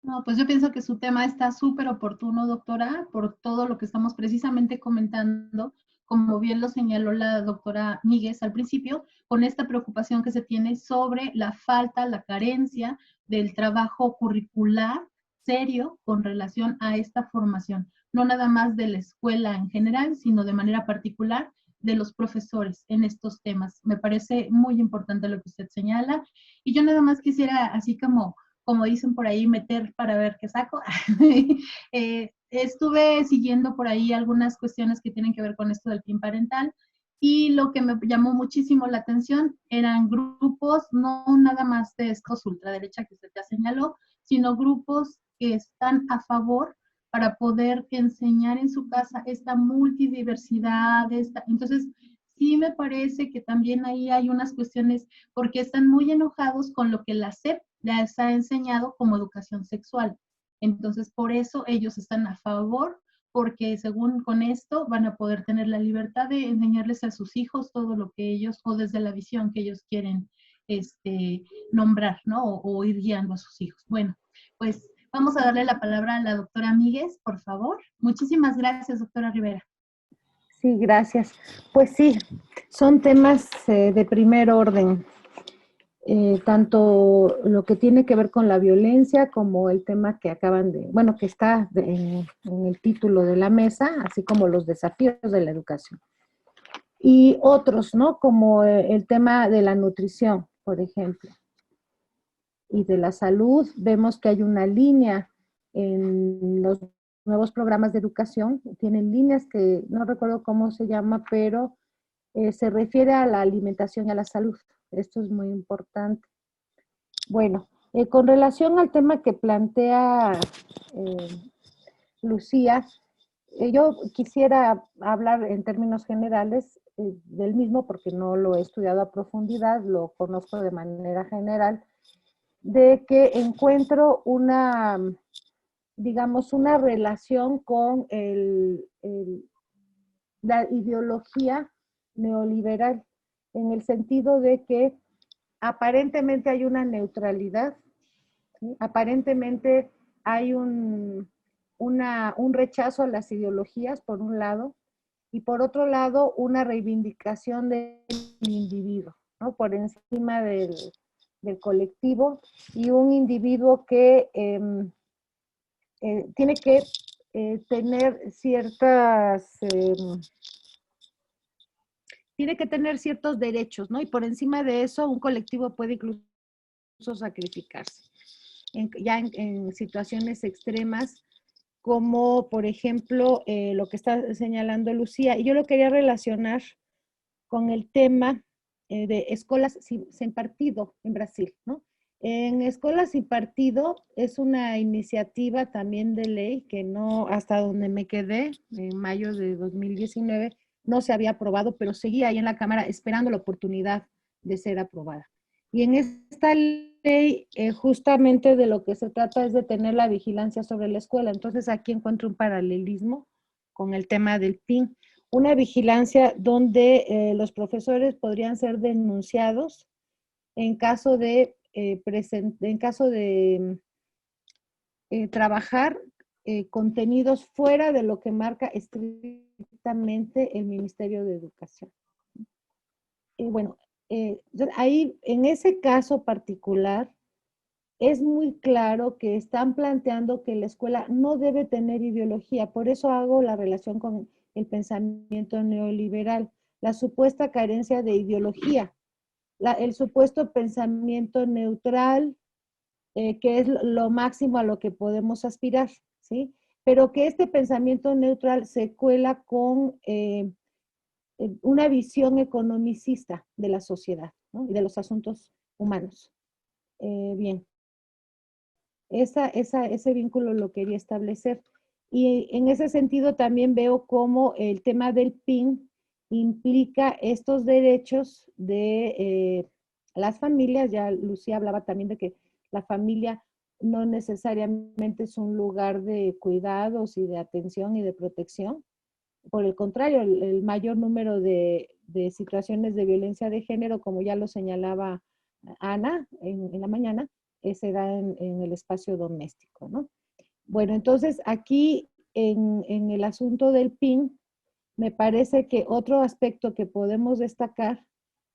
[SPEAKER 2] No, pues yo pienso que su tema está súper oportuno, doctora, por todo lo que estamos precisamente comentando, como bien lo señaló la doctora Míguez al principio, con esta preocupación que se tiene sobre la falta, la carencia del trabajo curricular serio con relación a esta formación, no nada más de la escuela en general, sino de manera particular de los profesores en estos temas. Me parece muy importante lo que usted señala, y yo nada más quisiera, así como dicen por ahí, meter para ver qué saco. Estuve siguiendo por ahí algunas cuestiones que tienen que ver con esto del PIN parental, y lo que me llamó muchísimo la atención eran grupos, no nada más de estos ultraderecha que usted ya señaló, sino grupos que están a favor para poder enseñar en su casa esta multidiversidad. Entonces, sí me parece que también ahí hay unas cuestiones, porque están muy enojados con lo que la SEP les ha enseñado como educación sexual. Entonces, por eso ellos están a favor, porque según con esto van a poder tener la libertad de enseñarles a sus hijos todo lo que ellos, o desde la visión que ellos quieren nombrar, ¿no? O ir guiando a sus hijos. Bueno, pues vamos a darle la palabra a la doctora Míguez, por favor. Muchísimas gracias, doctora Rivera. Sí, gracias. Pues sí, son temas de primer orden. Tanto lo que tiene que ver con la violencia como el tema que acaban de, bueno, que está en el título de la mesa, así como los desafíos de la educación. Y otros, ¿no? Como el tema de la nutrición, por ejemplo, y de la salud. Vemos que hay una línea en los nuevos programas de educación, tienen líneas que no recuerdo cómo se llama, pero se refiere a la alimentación y a la salud. Esto es muy importante. Bueno, con relación al tema que plantea Lucía, yo quisiera hablar en términos generales del mismo porque no lo he estudiado a profundidad, lo conozco de manera general, de que encuentro una, digamos, una relación con la ideología neoliberal, en el sentido de que aparentemente hay una neutralidad, ¿sí? Aparentemente hay un rechazo a las ideologías, por un lado, y por otro lado, una reivindicación del individuo, ¿no? Por encima del colectivo, y un individuo que tiene que tener tiene que tener ciertos derechos, ¿no? Y por encima de eso, un colectivo puede incluso sacrificarse. Ya en situaciones extremas, como por ejemplo lo que está señalando Lucía. Y yo lo quería relacionar con el tema de escuelas sin partido en Brasil, ¿no? En Escuelas sin Partido es una iniciativa también de ley que no, hasta donde me quedé, en mayo de 2019, no se había aprobado, pero seguía ahí en la Cámara esperando la oportunidad de ser aprobada. Y en esta ley, justamente de lo que se trata es de tener la vigilancia sobre la escuela. Entonces aquí encuentro un paralelismo con el tema del PIN. Una vigilancia donde los profesores podrían ser denunciados en caso de trabajar contenidos fuera de lo que marca estrictamente el Ministerio de Educación. Y bueno, ahí en ese caso particular es muy claro que están planteando que la escuela no debe tener ideología. Por eso hago la relación con el pensamiento neoliberal, la supuesta carencia de ideología, el supuesto pensamiento neutral, que es lo máximo a lo que podemos aspirar, ¿sí? Pero que este pensamiento neutral se cuela con una visión economicista de la sociedad, ¿no? Y de los asuntos humanos. Bien, ese vínculo lo quería establecer. Y en ese sentido también veo cómo el tema del PIN implica estos derechos de las familias. Ya Lucía hablaba también de que la familia no necesariamente es un lugar de cuidados y de atención y de protección. Por el contrario, el mayor número de situaciones de violencia de género, como ya lo señalaba Ana en la mañana, se da en el espacio doméstico, ¿no? Bueno, entonces aquí en el asunto del PIN, me parece que otro aspecto que podemos destacar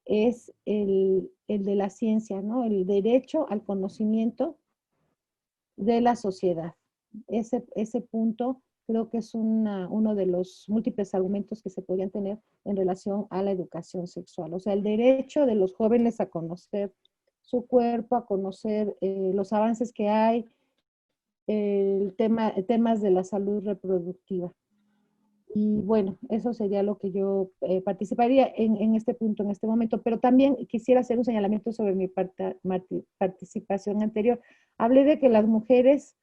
[SPEAKER 2] es el de la ciencia, ¿no? El derecho al conocimiento de la sociedad. Ese punto creo que es uno de los múltiples argumentos que se podrían tener en relación a la educación sexual. O sea, el derecho de los jóvenes a conocer su cuerpo, a conocer los avances que hay, temas de la salud reproductiva. Y bueno, eso sería lo que yo participaría en este punto, en este momento. Pero también quisiera hacer un señalamiento sobre mi participación anterior. Hablé de que las mujeres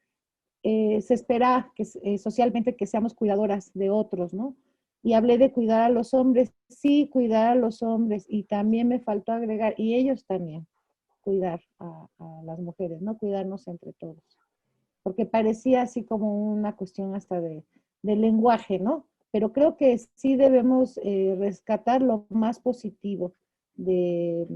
[SPEAKER 2] se espera que socialmente que seamos cuidadoras de otros, ¿no? Y hablé de cuidar a los hombres, sí, cuidar a los hombres. Y también me faltó agregar, y ellos también, cuidar a las mujeres, ¿no? Cuidarnos entre todos. Porque parecía así como una cuestión hasta de lenguaje, ¿no? Pero creo que sí debemos rescatar lo más positivo de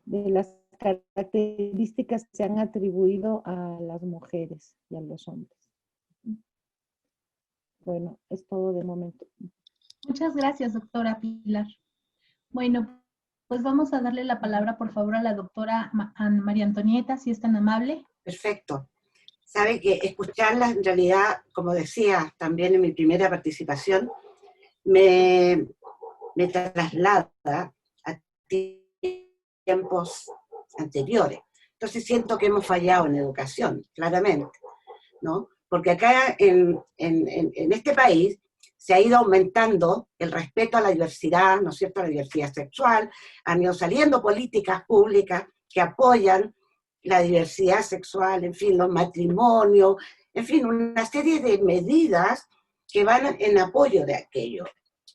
[SPEAKER 2] las características que se han atribuido a las mujeres y a los hombres. Bueno, es todo de momento. Muchas gracias, doctora Pilar. Bueno, pues vamos a darle la palabra, por favor, a la doctora María Antonieta, si es tan amable.
[SPEAKER 4] Perfecto. Sabe que escucharla, en realidad, como decía también en mi primera participación, me traslada a tiempos anteriores. Entonces siento que hemos fallado en educación, claramente, ¿no? Porque acá en este país se ha ido aumentando el respeto a la diversidad, ¿no es cierto?, a la diversidad sexual, han ido saliendo políticas públicas que apoyan la diversidad sexual, en fin, los matrimonios, en fin, una serie de medidas que van en apoyo de aquello.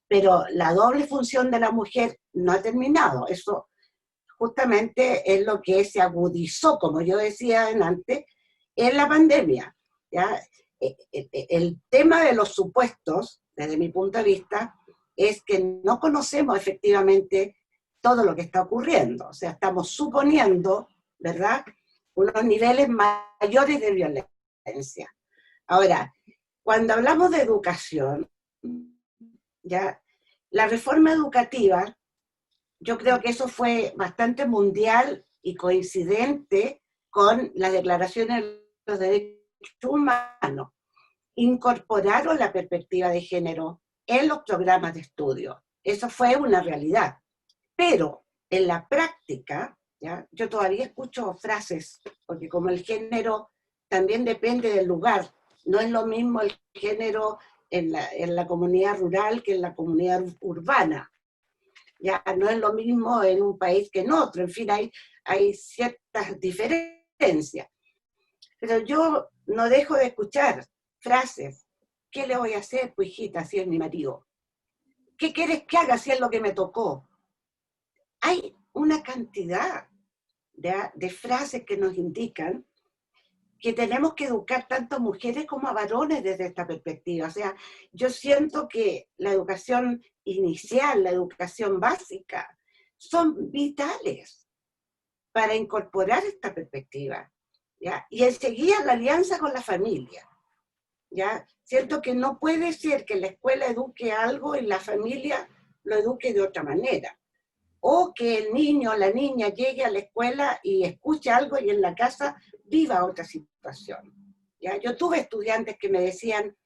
[SPEAKER 4] Pero la doble función de la mujer no ha terminado. Eso justamente es lo que se agudizó, como yo decía antes, en la pandemia, ¿ya? El tema de los supuestos, desde mi punto de vista, es que no conocemos efectivamente todo lo que está ocurriendo. O sea, estamos suponiendo, ¿verdad?, unos niveles mayores de violencia. Ahora, cuando hablamos de educación, ya, la reforma educativa, yo creo que eso fue bastante mundial y coincidente con las declaraciones de los derechos humanos. Incorporaron la perspectiva de género en los programas de estudio. Eso fue una realidad. Pero en la práctica, ¿ya?, yo todavía escucho frases, porque como el género también depende del lugar, no es lo mismo el género en la comunidad rural que en la comunidad urbana. Ya no es lo mismo en un país que en otro, en fin, hay ciertas diferencias. Pero yo no dejo de escuchar frases. ¿Qué le voy a hacer, pues, hijita, si es mi marido? ¿Qué quieres que haga si es lo que me tocó? Hay una cantidad de frases que nos indican que tenemos que educar tanto a mujeres como a varones desde esta perspectiva. O sea, yo siento que la educación inicial, la educación básica, son vitales para incorporar esta perspectiva, ¿ya? Y enseguida la alianza con la familia, ¿ya? Siento que no puede ser que la escuela eduque algo y la familia lo eduque de otra manera. O que el niño o la niña llegue a la escuela y escuche algo y en la casa viva otra situación. ¿Ya? Yo tuve estudiantes que me decían,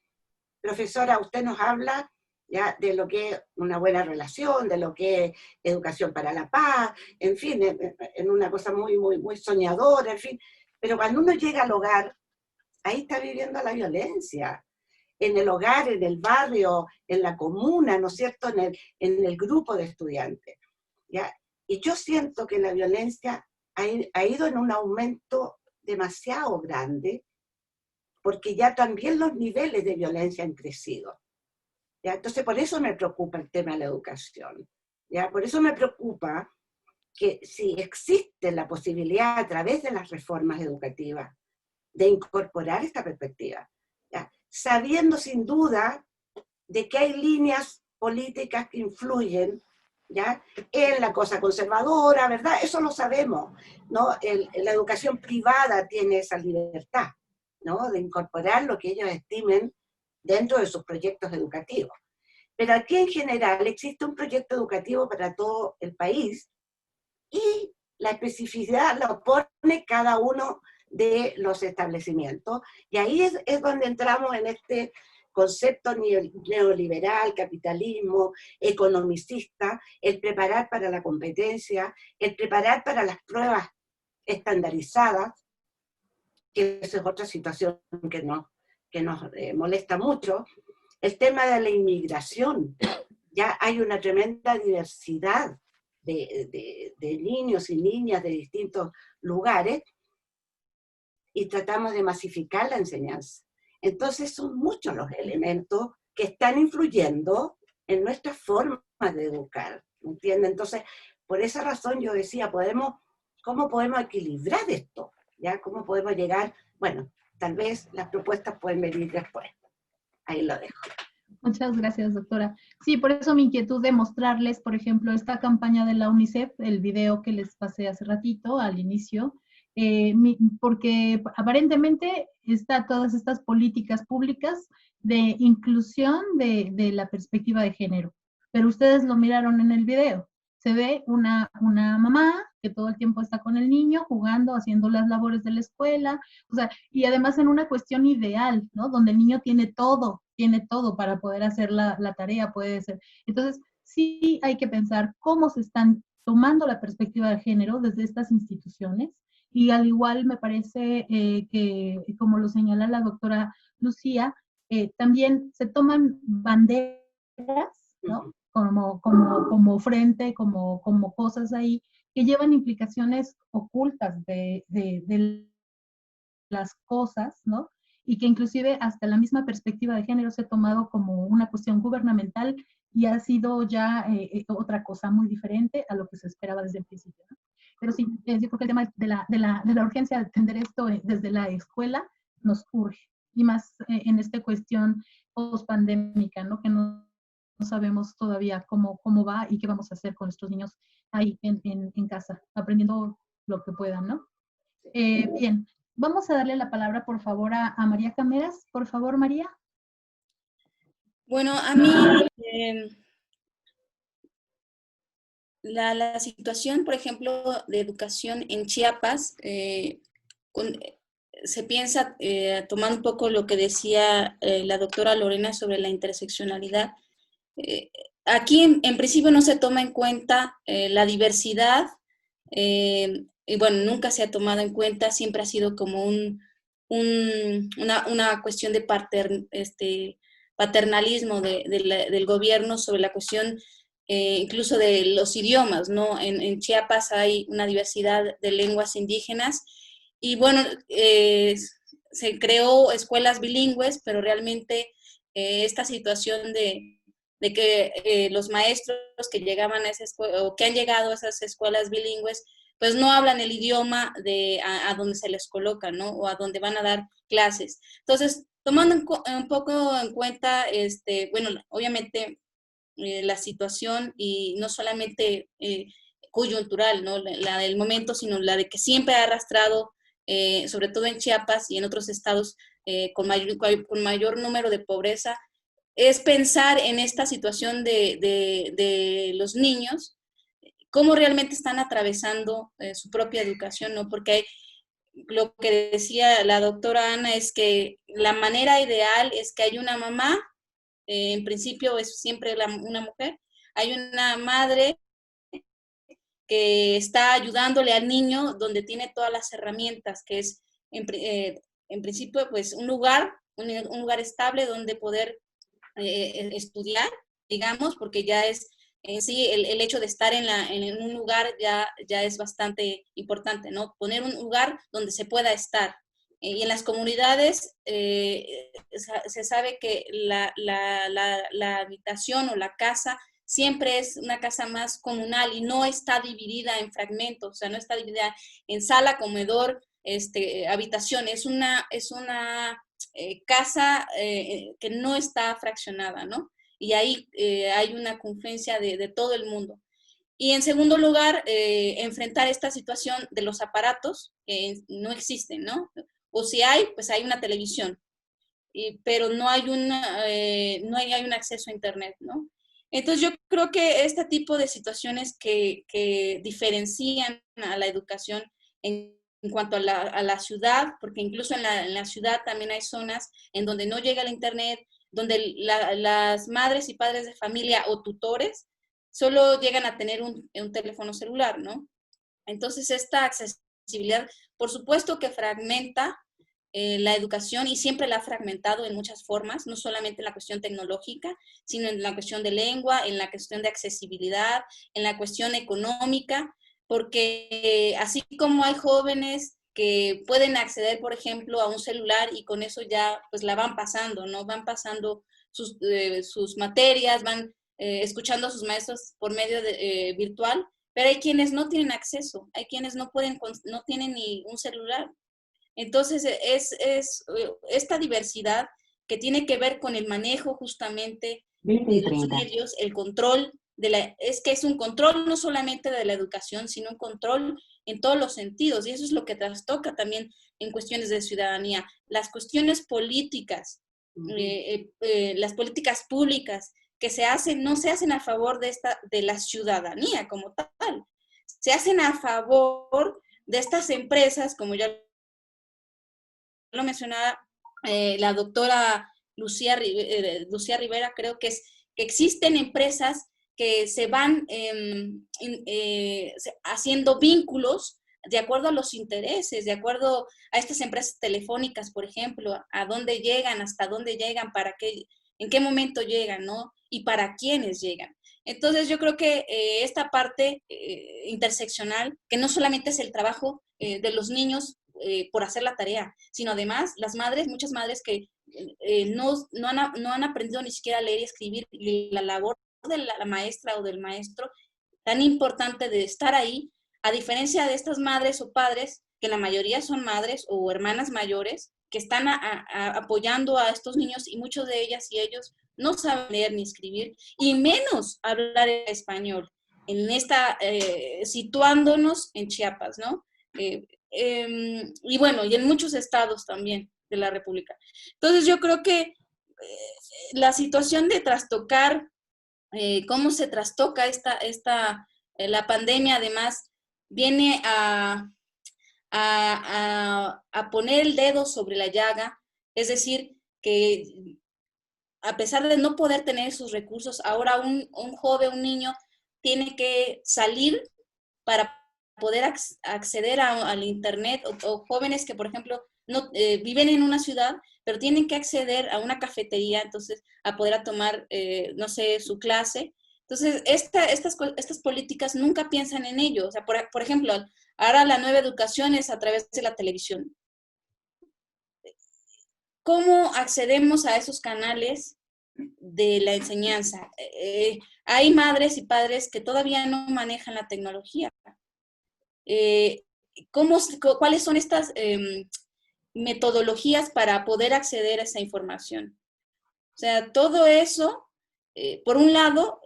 [SPEAKER 4] profesora, usted nos habla, ¿ya?, de lo que es una buena relación, de lo que es educación para la paz, en fin, en una cosa muy, muy, muy soñadora, en fin. Pero cuando uno llega al hogar, ahí está viviendo la violencia. En el hogar, en el barrio, en la comuna, ¿no es cierto?, en el grupo de estudiantes. ¿Ya? Y yo siento que la violencia ha ido en un aumento demasiado grande, porque ya también los niveles de violencia han crecido. ¿Ya? Entonces, por eso me preocupa el tema de la educación. ¿Ya? Por eso me preocupa que si existe la posibilidad a través de las reformas educativas de incorporar esta perspectiva, ¿ya?, sabiendo sin duda de que hay líneas políticas que influyen, ¿ya?, en la cosa conservadora, ¿verdad? Eso lo sabemos, ¿no? La educación privada tiene esa libertad, ¿no?, de incorporar lo que ellos estimen dentro de sus proyectos educativos. Pero aquí en general existe un proyecto educativo para todo el país y la especificidad la pone cada uno de los establecimientos. Y ahí es donde entramos en este concepto neoliberal, capitalismo, economicista, el preparar para la competencia, el preparar para las pruebas estandarizadas, que esa es otra situación que nos molesta mucho. El tema de la inmigración, ya hay una tremenda diversidad de niños y niñas de distintos lugares, y tratamos de masificar la enseñanza. Entonces son muchos los elementos que están influyendo en nuestra forma de educar, ¿entienden? Entonces, por esa razón yo decía, ¿cómo podemos equilibrar esto? ¿Ya? ¿Cómo podemos llegar? Bueno, tal vez las propuestas pueden venir después. Ahí lo dejo.
[SPEAKER 2] Muchas gracias, doctora. Sí, por eso mi inquietud de mostrarles, por ejemplo, esta campaña de la UNICEF, el video que les pasé hace ratito, al inicio, porque aparentemente está todas estas políticas públicas de inclusión de la perspectiva de género, pero ustedes lo miraron en el video. Se ve una mamá que todo el tiempo está con el niño, jugando, haciendo las labores de la escuela, o sea, y además en una cuestión ideal, ¿no? Donde el niño tiene todo para poder hacer la tarea, puede ser. Entonces, sí hay que pensar cómo se están tomando la perspectiva de género desde estas instituciones, y al igual me parece que, como lo señala la doctora Lucía, también se toman banderas, ¿no? Como frente, como cosas ahí que llevan implicaciones ocultas de las cosas, ¿no? Y que inclusive hasta la misma perspectiva de género se ha tomado como una cuestión gubernamental y ha sido ya otra cosa muy diferente a lo que se esperaba desde el principio, ¿no? Pero sí, yo creo que el tema de la urgencia de atender esto desde la escuela nos urge, y más en esta cuestión post-pandémica, ¿no? Que no sabemos todavía cómo va y qué vamos a hacer con nuestros niños ahí en casa, aprendiendo lo que puedan, ¿no? Bien, vamos a darle la palabra, por favor, a María Cameras. Por favor, María.
[SPEAKER 5] Bueno, a mí la situación, por ejemplo, de educación en Chiapas, se piensa, tomando un poco lo que decía la doctora Lorena sobre la interseccionalidad, aquí en principio no se toma en cuenta la diversidad, y bueno, nunca se ha tomado en cuenta, siempre ha sido como una cuestión de paternalismo del gobierno sobre la cuestión incluso de los idiomas, ¿no? En Chiapas hay una diversidad de lenguas indígenas y bueno, se creó escuelas bilingües, pero realmente esta situación de que los maestros que llegaban a esa escuela o que han llegado a esas escuelas bilingües, pues no hablan el idioma a donde se les coloca, ¿no? O a donde van a dar clases. Entonces, tomando un poco en cuenta, bueno, obviamente la situación y no solamente coyuntural, ¿no? La del momento, sino la de que siempre ha arrastrado, sobre todo en Chiapas y en otros estados con mayor número de pobreza, es pensar en esta situación de los niños, cómo realmente están atravesando su propia educación, ¿no? Porque lo que decía la doctora Ana es que la manera ideal es que hay una mamá, en principio es siempre una mujer, hay una madre que está ayudándole al niño donde tiene todas las herramientas, que es en principio pues un lugar estable donde poder estudiar, digamos, porque ya es en sí el hecho de estar en un lugar ya es bastante importante, ¿no? Poner un lugar donde se pueda estar. Y en las comunidades se sabe que la habitación o la casa siempre es una casa más comunal y no está dividida en fragmentos, o sea, no está dividida en sala, comedor, habitación, es una casa que no está fraccionada, ¿no? Y ahí hay una confluencia de todo el mundo. Y en segundo lugar, enfrentar esta situación de los aparatos que no existen, ¿no? O si hay, pues hay una televisión, pero no hay no hay un acceso a internet, ¿no? Entonces yo creo que este tipo de situaciones que diferencian a la educación en cuanto a la ciudad, porque incluso en la ciudad también hay zonas en donde no llega el internet, donde las madres y padres de familia o tutores solo llegan a tener un teléfono celular, ¿no? Entonces esta accesibilidad, por supuesto que fragmenta la educación y siempre la ha fragmentado en muchas formas, no solamente en la cuestión tecnológica, sino en la cuestión de lengua, en la cuestión de accesibilidad, en la cuestión económica, porque así como hay jóvenes que pueden acceder, por ejemplo, a un celular y con eso ya pues la van pasando, ¿no? Van pasando sus materias, van escuchando a sus maestros por medio virtual, pero hay quienes no tienen acceso, hay quienes no tienen ni un celular. Entonces, es esta diversidad que tiene que ver con el manejo justamente de los medios, el control es que es un control no solamente de la educación, sino un control en todos los sentidos, y eso es lo que trastoca también en cuestiones de ciudadanía. Las cuestiones políticas, las políticas públicas que se hacen, no se hacen a favor de la ciudadanía como tal, se hacen a favor de estas empresas, como ya lo mencionaba la doctora Lucía Rivera, creo que existen empresas que se van haciendo vínculos de acuerdo a los intereses, de acuerdo a estas empresas telefónicas, por ejemplo, a dónde llegan, hasta dónde llegan, en qué momento llegan, ¿no? Y para quiénes llegan. Entonces yo creo que esta parte interseccional, que no solamente es el trabajo de los niños por hacer la tarea, sino además las madres, muchas madres que no han aprendido ni siquiera a leer y escribir, y la labor de la maestra o del maestro, tan importante de estar ahí, a diferencia de estas madres o padres, que la mayoría son madres o hermanas mayores, que están apoyando a estos niños, y muchos de ellas y ellos no saben leer ni escribir, y menos hablar español, situándonos en Chiapas, ¿no? Y bueno, y en muchos estados también de la República. Entonces yo creo que la situación de trastocar, cómo se trastoca la pandemia, además, viene a poner el dedo sobre la llaga, es decir, que a pesar de no poder tener sus recursos, ahora un joven, un niño, tiene que salir para poder acceder al internet, o jóvenes que, por ejemplo, no viven en una ciudad, pero tienen que acceder a una cafetería, entonces, a poder tomar, no sé, su clase. Entonces, estas políticas nunca piensan en ello. O sea, por ejemplo, ahora la nueva educación es a través de la televisión. ¿Cómo accedemos a esos canales de la enseñanza? Hay madres y padres que todavía no manejan la tecnología. ¿Cuáles son estas metodologías para poder acceder a esa información? O sea, todo eso, por un lado,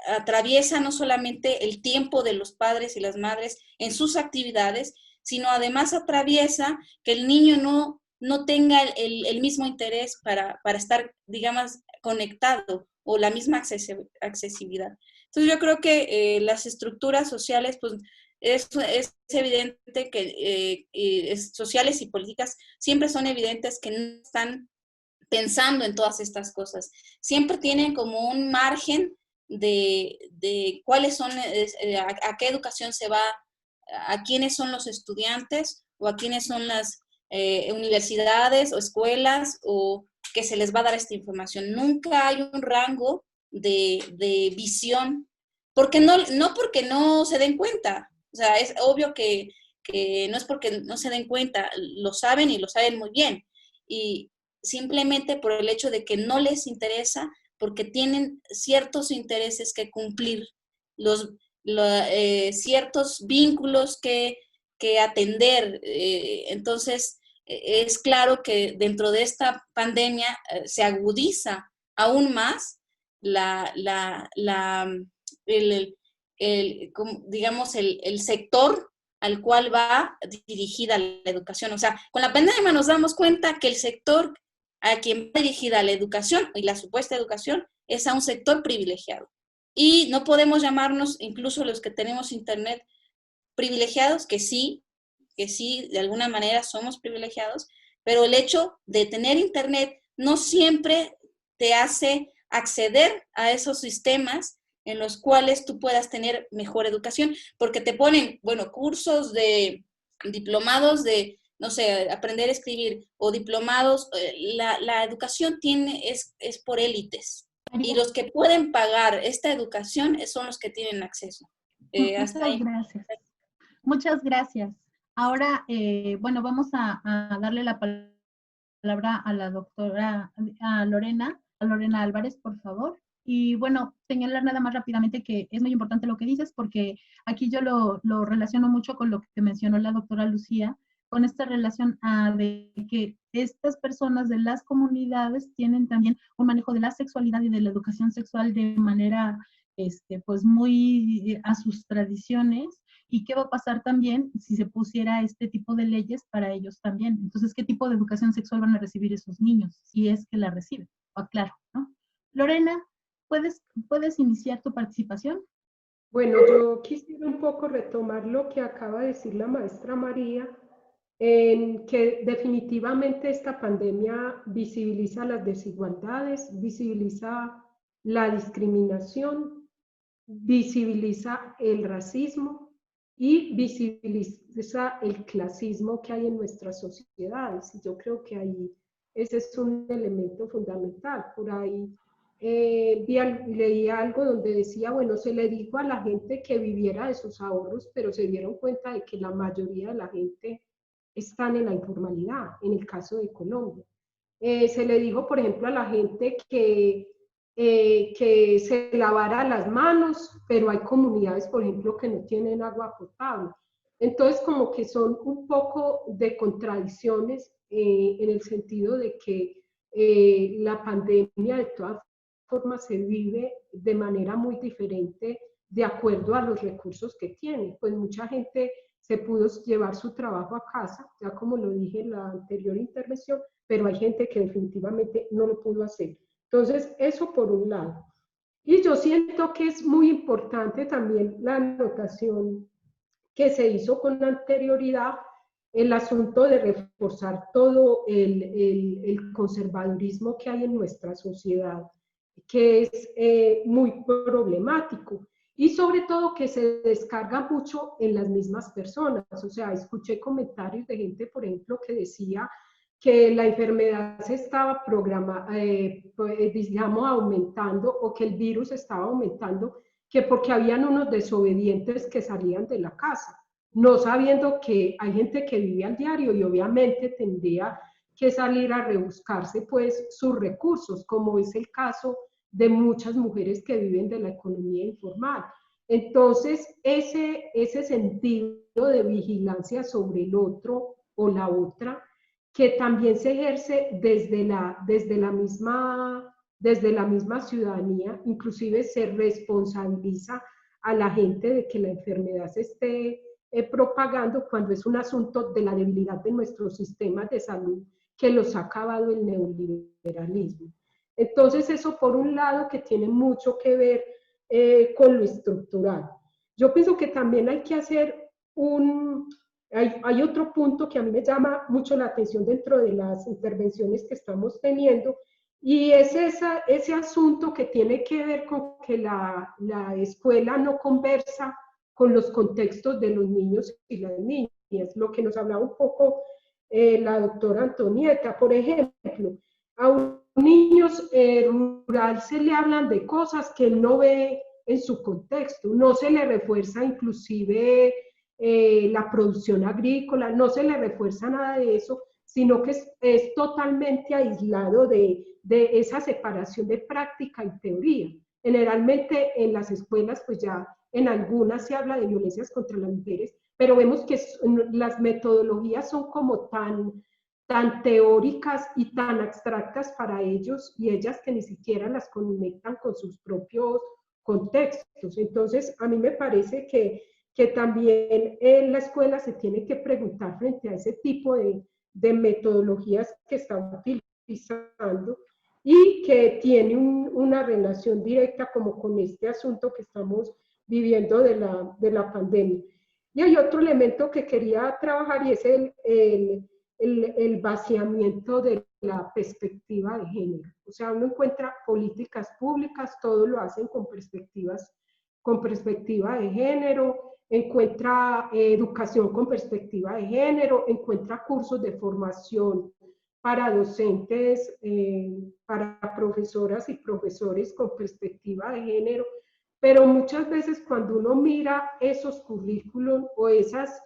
[SPEAKER 5] atraviesa no solamente el tiempo de los padres y las madres en sus actividades, sino además atraviesa que el niño no tenga el mismo interés para estar, digamos, conectado, o la misma accesibilidad. Entonces yo creo que las estructuras sociales, pues es evidente que sociales y políticas siempre son evidentes que no están pensando en todas estas cosas. Siempre tienen como un margen de cuáles son, a qué educación se va, a quiénes son los estudiantes, o a quiénes son las universidades o escuelas, o que se les va a dar esta información. Nunca hay un rango de visión, porque no porque no se den cuenta. O sea, es obvio que no es porque no se den cuenta, lo saben, y lo saben muy bien. Y simplemente por el hecho de que no les interesa, porque tienen ciertos intereses que cumplir, ciertos vínculos que atender. Entonces, es claro que dentro de esta pandemia se agudiza aún más digamos, el sector al cual va dirigida la educación. O sea, con la pandemia nos damos cuenta que el sector a quien va dirigida la educación y la supuesta educación es a un sector privilegiado. Y no podemos llamarnos, incluso los que tenemos internet, privilegiados, que sí, de alguna manera somos privilegiados, pero el hecho de tener internet no siempre te hace acceder a esos sistemas en los cuales tú puedas tener mejor educación, porque te ponen, bueno, cursos de diplomados de, no sé, aprender a escribir, o diplomados. La educación es por élites, y los que pueden pagar esta educación son los que tienen acceso. Hasta ahí.
[SPEAKER 2] Gracias. Muchas gracias. Ahora, bueno, vamos a darle la palabra a la doctora, a Lorena Álvarez, por favor. Y bueno, señalar nada más rápidamente que es muy importante lo que dices, porque aquí yo lo relaciono mucho con lo que mencionó la doctora Lucía, con esta relación de que estas personas de las comunidades tienen también un manejo de la sexualidad y de la educación sexual de manera, pues muy a sus tradiciones, ¿Y qué va a pasar también si se pusiera este tipo de leyes para ellos también? Entonces, ¿qué tipo de educación sexual van a recibir esos niños? Si es que la reciben, claro, ¿no? Lorena, ¿puedes iniciar tu participación?
[SPEAKER 6] Bueno, yo quisiera un poco retomar lo que acaba de decir la maestra María, en que definitivamente esta pandemia visibiliza las desigualdades, visibiliza la discriminación, visibiliza el racismo y visibiliza el clasismo que hay en nuestras sociedades. Y yo creo que ahí ese es un elemento fundamental. Por ahí leí algo donde decía, bueno, se le dijo a la gente que viviera de sus ahorros, pero se dieron cuenta de que la mayoría de la gente están en la informalidad, en el caso de Colombia. Se le dijo, por ejemplo, a la gente que se lavara las manos, pero hay comunidades, por ejemplo, que no tienen agua potable. Entonces, como que son un poco de contradicciones en el sentido de que la pandemia de todas formas se vive de manera muy diferente de acuerdo a los recursos que tiene. Pues mucha gente se pudo llevar su trabajo a casa, ya como lo dije en la anterior intervención, pero hay gente que definitivamente no lo pudo hacer. Entonces, eso por un lado. Y yo siento que es muy importante también la anotación que se hizo con anterioridad, el asunto de reforzar todo el conservadurismo que hay en nuestra sociedad, que es muy problemático. Y sobre todo que se descarga mucho en las mismas personas. O sea, escuché comentarios de gente, por ejemplo, que decía que la enfermedad se estaba digamos, aumentando, o que el virus estaba aumentando, que porque habían unos desobedientes que salían de la casa, no sabiendo que hay gente que vive al diario y obviamente tendría que salir a rebuscarse pues sus recursos, como es el caso de muchas mujeres que viven de la economía informal. Entonces, ese sentido de vigilancia sobre el otro o la otra, que también se ejerce desde la misma ciudadanía, inclusive se responsabiliza a la gente de que la enfermedad se esté propagando cuando es un asunto de la debilidad de nuestros sistemas de salud que los ha acabado el neoliberalismo. Entonces eso por un lado que tiene mucho que ver con lo estructural. Yo pienso que también hay que hacer hay otro punto que a mí me llama mucho la atención dentro de las intervenciones que estamos teniendo, y es ese asunto que tiene que ver con que la escuela no conversa con los contextos de los niños y las niñas, lo que nos hablaba un poco la doctora Antonieta. Por ejemplo, a un niño rural se le hablan de cosas que él no ve en su contexto, no se le refuerza inclusive la producción agrícola, no se le refuerza nada de eso, sino que es totalmente aislado de esa separación de práctica y teoría. Generalmente en las escuelas, pues ya en algunas se habla de violencias contra las mujeres, pero vemos que las metodologías son como tan teóricas y tan abstractas para ellos y ellas, que ni siquiera las conectan con sus propios contextos. Entonces, a mí me parece que también en la escuela se tiene que preguntar frente a ese tipo de metodologías que están utilizando y que tiene una relación directa como con este asunto que estamos viviendo de la pandemia. Y hay otro elemento que quería trabajar, y es el vaciamiento de la perspectiva de género. O sea, uno encuentra políticas públicas, todo lo hacen con perspectiva de género, encuentra educación con perspectiva de género, encuentra cursos de formación para docentes, para profesoras y profesores con perspectiva de género, pero muchas veces cuando uno mira esos currículos o esas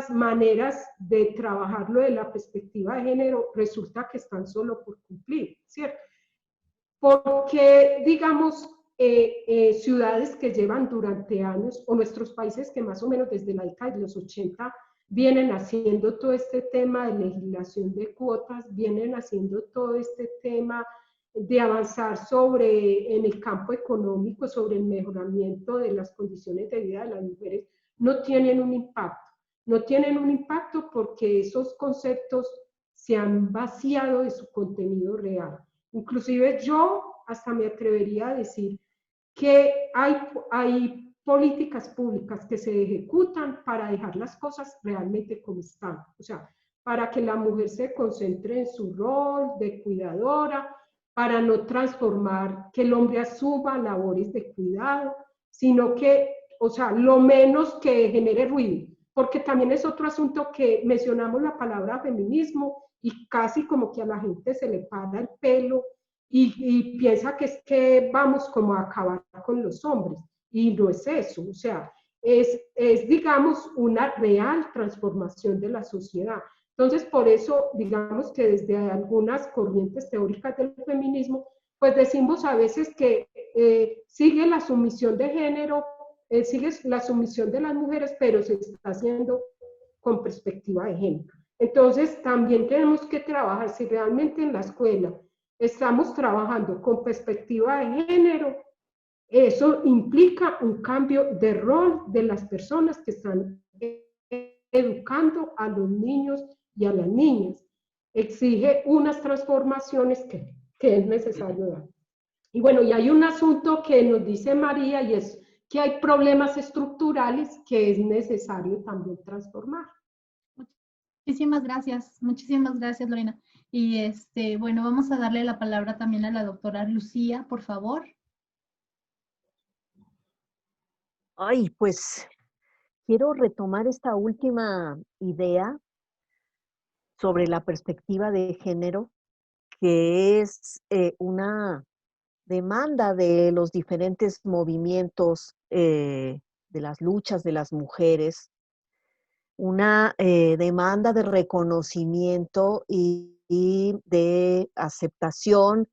[SPEAKER 6] maneras de trabajarlo de la perspectiva de género, resulta que están solo por cumplir, ¿cierto? Porque, digamos, ciudades que llevan durante años, o nuestros países que más o menos desde la década de los 80 vienen haciendo todo este tema de legislación de cuotas, vienen haciendo todo este tema de avanzar en el campo económico, sobre el mejoramiento de las condiciones de vida de las mujeres, no tienen un impacto. No tienen un impacto porque esos conceptos se han vaciado de su contenido real. Inclusive yo hasta me atrevería a decir que hay políticas públicas que se ejecutan para dejar las cosas realmente como están. O sea, para que la mujer se concentre en su rol de cuidadora, para no transformar que el hombre asuma labores de cuidado, sino que, o sea, lo menos que genere ruido, porque también es otro asunto que mencionamos la palabra feminismo y casi como que a la gente se le para el pelo y piensa que es que vamos como a acabar con los hombres, y no es eso, o sea, digamos, una real transformación de la sociedad. Entonces, por eso, digamos que desde algunas corrientes teóricas del feminismo, pues decimos a veces que sigue la sumisión de género, sigue la sumisión de las mujeres, pero se está haciendo con perspectiva de género. Entonces, también tenemos que trabajar, si realmente en la escuela estamos trabajando con perspectiva de género, eso implica un cambio de rol de las personas que están educando a los niños y a las niñas. Exige unas transformaciones que es necesario dar. Y bueno, y hay un asunto que nos dice María y es que hay problemas estructurales que es necesario también transformar.
[SPEAKER 2] Muchísimas gracias, Lorena. Y bueno, vamos a darle la palabra también a la doctora Lucía, por favor.
[SPEAKER 7] Ay, pues quiero retomar esta última idea sobre la perspectiva de género, que es una demanda de los diferentes movimientos de las luchas de las mujeres, una demanda de reconocimiento y de aceptación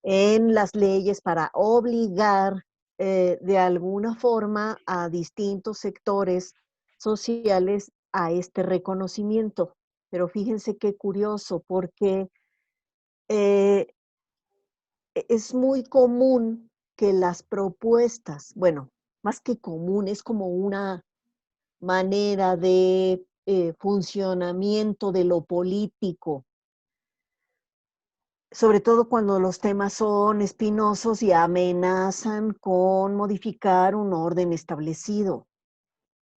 [SPEAKER 7] en las leyes para obligar de alguna forma a distintos sectores sociales a este reconocimiento. Pero fíjense qué curioso, porque eh, es muy común que las propuestas, bueno, más que común, es como una manera de funcionamiento de lo político, sobre todo cuando los temas son espinosos y amenazan con modificar un orden establecido.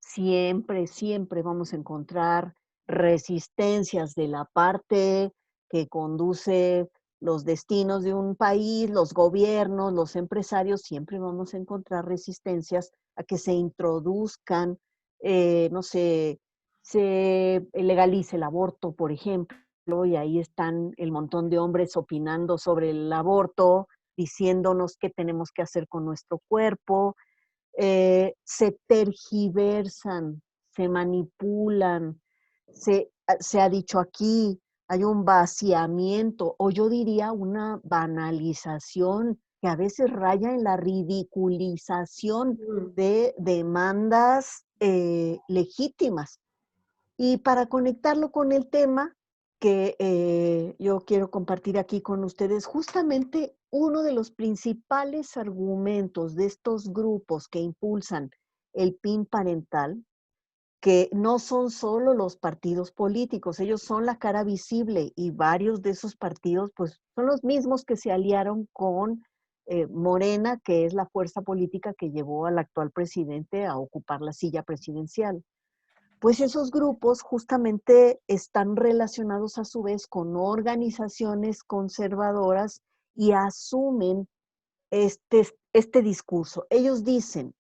[SPEAKER 7] Siempre vamos a encontrar resistencias de la parte que conduce los destinos de un país, los gobiernos, los empresarios, siempre vamos a encontrar resistencias a que se introduzcan, no sé, se legalice el aborto, por ejemplo, y ahí están el montón de hombres opinando sobre el aborto, diciéndonos qué tenemos que hacer con nuestro cuerpo, se tergiversan, se manipulan, se ha dicho aquí, hay un vaciamiento, o yo diría una banalización que a veces raya en la ridiculización de demandas legítimas. Y para conectarlo con el tema que yo quiero compartir aquí con ustedes, justamente uno de los principales argumentos de estos grupos que impulsan el PIN parental, que no son solo los partidos políticos, ellos son la cara visible y varios de esos partidos pues son los mismos que se aliaron con Morena, que es la fuerza política que llevó al actual presidente a ocupar la silla presidencial. Pues esos grupos justamente están relacionados a su vez con organizaciones conservadoras y asumen este discurso. Ellos dicen,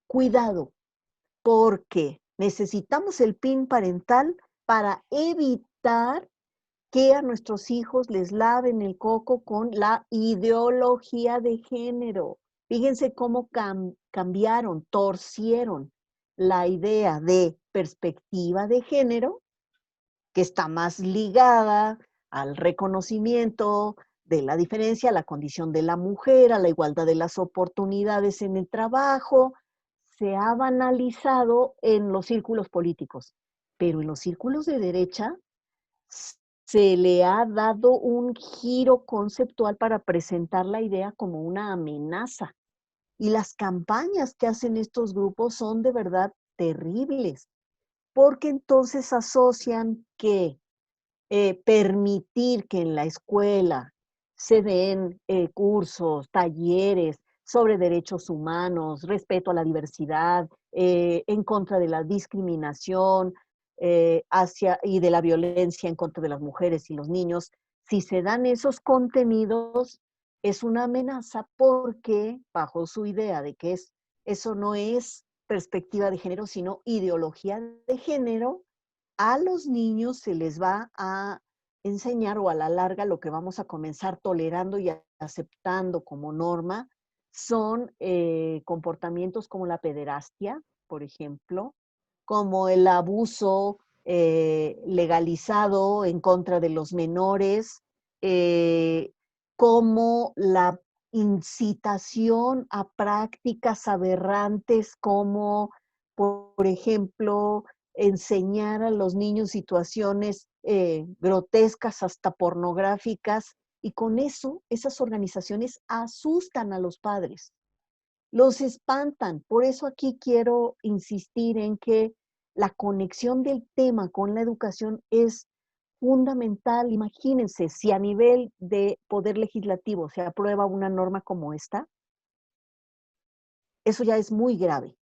[SPEAKER 7] cuidado, porque necesitamos el PIN parental para evitar que a nuestros hijos les laven el coco con la ideología de género. Fíjense cómo cambiaron, torcieron la idea de perspectiva de género, que está más ligada al reconocimiento de la diferencia, a la condición de la mujer, a la igualdad de las oportunidades en el trabajo, se ha banalizado en los círculos políticos, pero en los círculos de derecha se le ha dado un giro conceptual para presentar la idea como una amenaza. Y las campañas que hacen estos grupos son de verdad terribles, porque entonces asocian que permitir que en la escuela se den cursos, talleres sobre derechos humanos, respeto a la diversidad, en contra de la discriminación y de la violencia en contra de las mujeres y los niños. Si se dan esos contenidos, es una amenaza porque, bajo su idea de que eso no es perspectiva de género, sino ideología de género, a los niños se les va a enseñar, o a la larga lo que vamos a comenzar tolerando y aceptando como norma son comportamientos como la pederastia, por ejemplo, como el abuso legalizado en contra de los menores, eh, como la incitación a prácticas aberrantes como, por ejemplo, enseñar a los niños situaciones grotescas hasta pornográficas, y con eso esas organizaciones asustan a los padres, los espantan. Por eso aquí quiero insistir en que la conexión del tema con la educación es fundamental. Imagínense, si a nivel de poder legislativo se aprueba una norma como esta, eso ya es muy grave.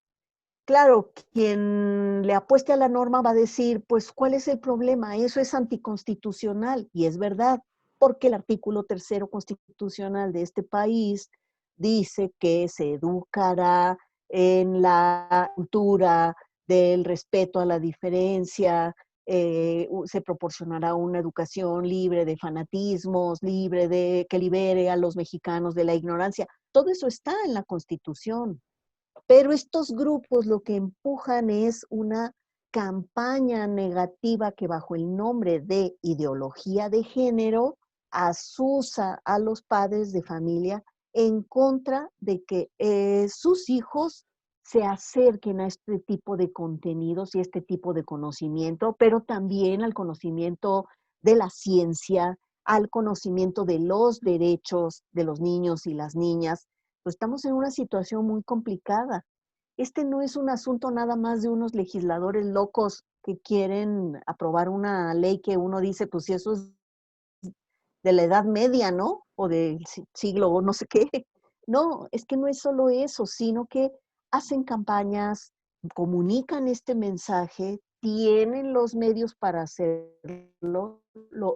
[SPEAKER 7] Claro, quien le apueste a la norma va a decir, pues, ¿cuál es el problema? Eso es anticonstitucional, y es verdad, porque el artículo 3º constitucional de este país dice que se educará en la cultura del respeto a la diferencia, se proporcionará una educación libre de fanatismos, que libere a los mexicanos de la ignorancia. Todo eso está en la Constitución. Pero estos grupos lo que empujan es una campaña negativa que, bajo el nombre de ideología de género, asusa a los padres de familia en contra de que sus hijos se acerquen a este tipo de contenidos y este tipo de conocimiento, pero también al conocimiento de la ciencia, al conocimiento de los derechos de los niños y las niñas. Pues estamos en una situación muy complicada. Este no es un asunto nada más de unos legisladores locos que quieren aprobar una ley que uno dice, pues si eso es de la Edad Media, ¿no? O del siglo o no sé qué. No, es que no es solo eso, sino que hacen campañas, comunican este mensaje, tienen los medios para hacerlo.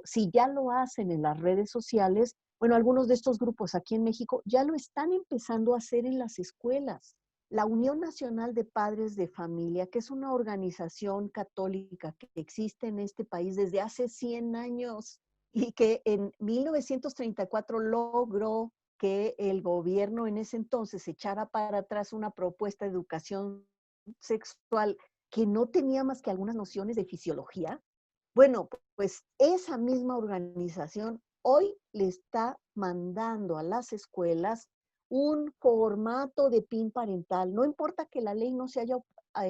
[SPEAKER 7] Si ya lo hacen en las redes sociales, bueno, algunos de estos grupos aquí en México ya lo están empezando a hacer en las escuelas. La Unión Nacional de Padres de Familia, que es una organización católica que existe en este país desde hace 100 años, y que en 1934 logró que el gobierno en ese entonces echara para atrás una propuesta de educación sexual que no tenía más que algunas nociones de fisiología. Bueno, pues esa misma organización hoy le está mandando a las escuelas un formato de PIN parental. No importa que la ley no se haya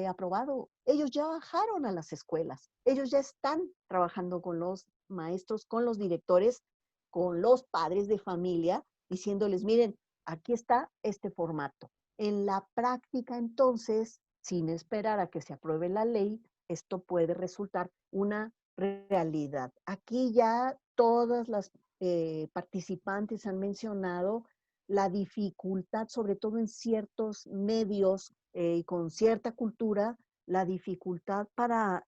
[SPEAKER 7] aprobado, ellos ya bajaron a las escuelas, ellos ya están trabajando con los maestros, con los directores, con los padres de familia, diciéndoles, miren, aquí está este formato. En la práctica, entonces, sin esperar a que se apruebe la ley, esto puede resultar una realidad. Aquí ya todas las participantes han mencionado la dificultad, sobre todo en ciertos medios y con cierta cultura, la dificultad para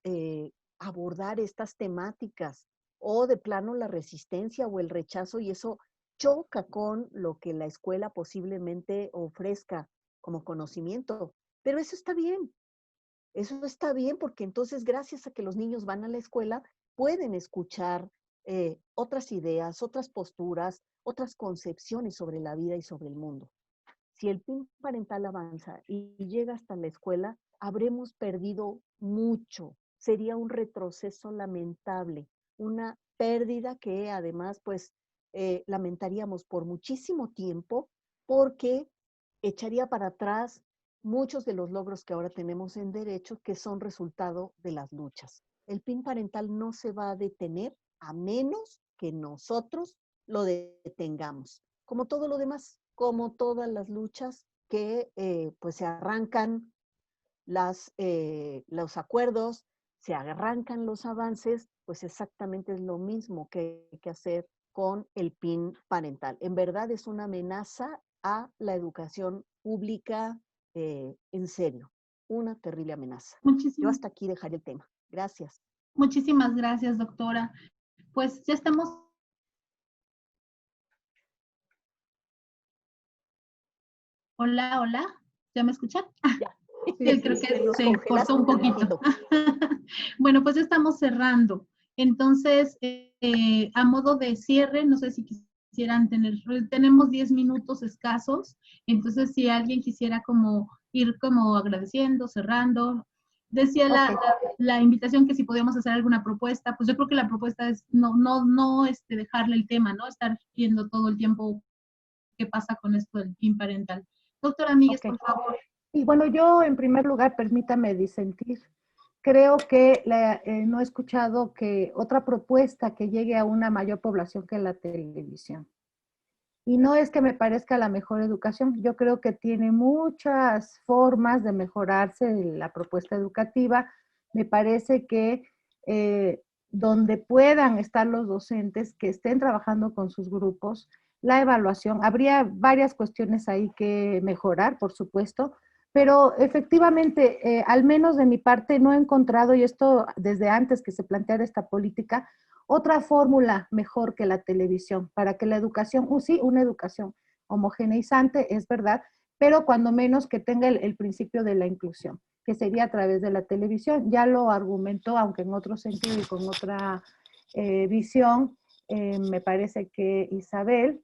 [SPEAKER 7] abordar estas temáticas, o de plano la resistencia o el rechazo, y eso choca con lo que la escuela posiblemente ofrezca como conocimiento. Pero eso está bien, porque entonces, gracias a que los niños van a la escuela, pueden escuchar otras ideas, otras posturas, otras concepciones sobre la vida y sobre el mundo. Si el PIN parental avanza y llega hasta la escuela, habremos perdido mucho. Sería un retroceso lamentable, una pérdida que además, pues, lamentaríamos por muchísimo tiempo, porque echaría para atrás muchos de los logros que ahora tenemos en derecho, que son resultado de las luchas. El PIN parental no se va a detener a menos que nosotros lo detengamos, como todo lo demás, como todas las luchas que pues se arrancan los acuerdos, se arrancan los avances, pues exactamente es lo mismo que hay que hacer con el PIN parental. En verdad es una amenaza a la educación pública, en serio, una terrible amenaza. Yo hasta aquí dejaré el tema. Gracias.
[SPEAKER 2] Muchísimas gracias, doctora. Pues ya estamos. Hola, hola. ¿Ya me escuchan?
[SPEAKER 7] Ya.
[SPEAKER 2] Sí, creo que se cortó un poquito. Bueno, pues estamos cerrando. Entonces, a modo de cierre, no sé si quisieran tenemos 10 minutos escasos, entonces si alguien quisiera como ir como agradeciendo, cerrando. Decía la invitación que si podíamos hacer alguna propuesta, pues yo creo que la propuesta es no dejarle el tema, ¿no? Estar viendo todo el tiempo qué pasa con esto del PIN parental. Doctora Míguez, por favor.
[SPEAKER 1] Y bueno, yo en primer lugar, permítame disentir. Creo que no he escuchado que otra propuesta que llegue a una mayor población que la televisión. Y no es que me parezca la mejor educación, yo creo que tiene muchas formas de mejorarse la propuesta educativa. Me parece que donde puedan estar los docentes, que estén trabajando con sus grupos, la evaluación, habría varias cuestiones ahí que mejorar, por supuesto, pero efectivamente, al menos de mi parte, no he encontrado, y esto desde antes que se planteara esta política, otra fórmula mejor que la televisión para que la educación, sí, una educación homogeneizante, es verdad, pero cuando menos que tenga el principio de la inclusión, que sería a través de la televisión. Ya lo argumentó, aunque en otro sentido y con otra visión, me parece que Isabel,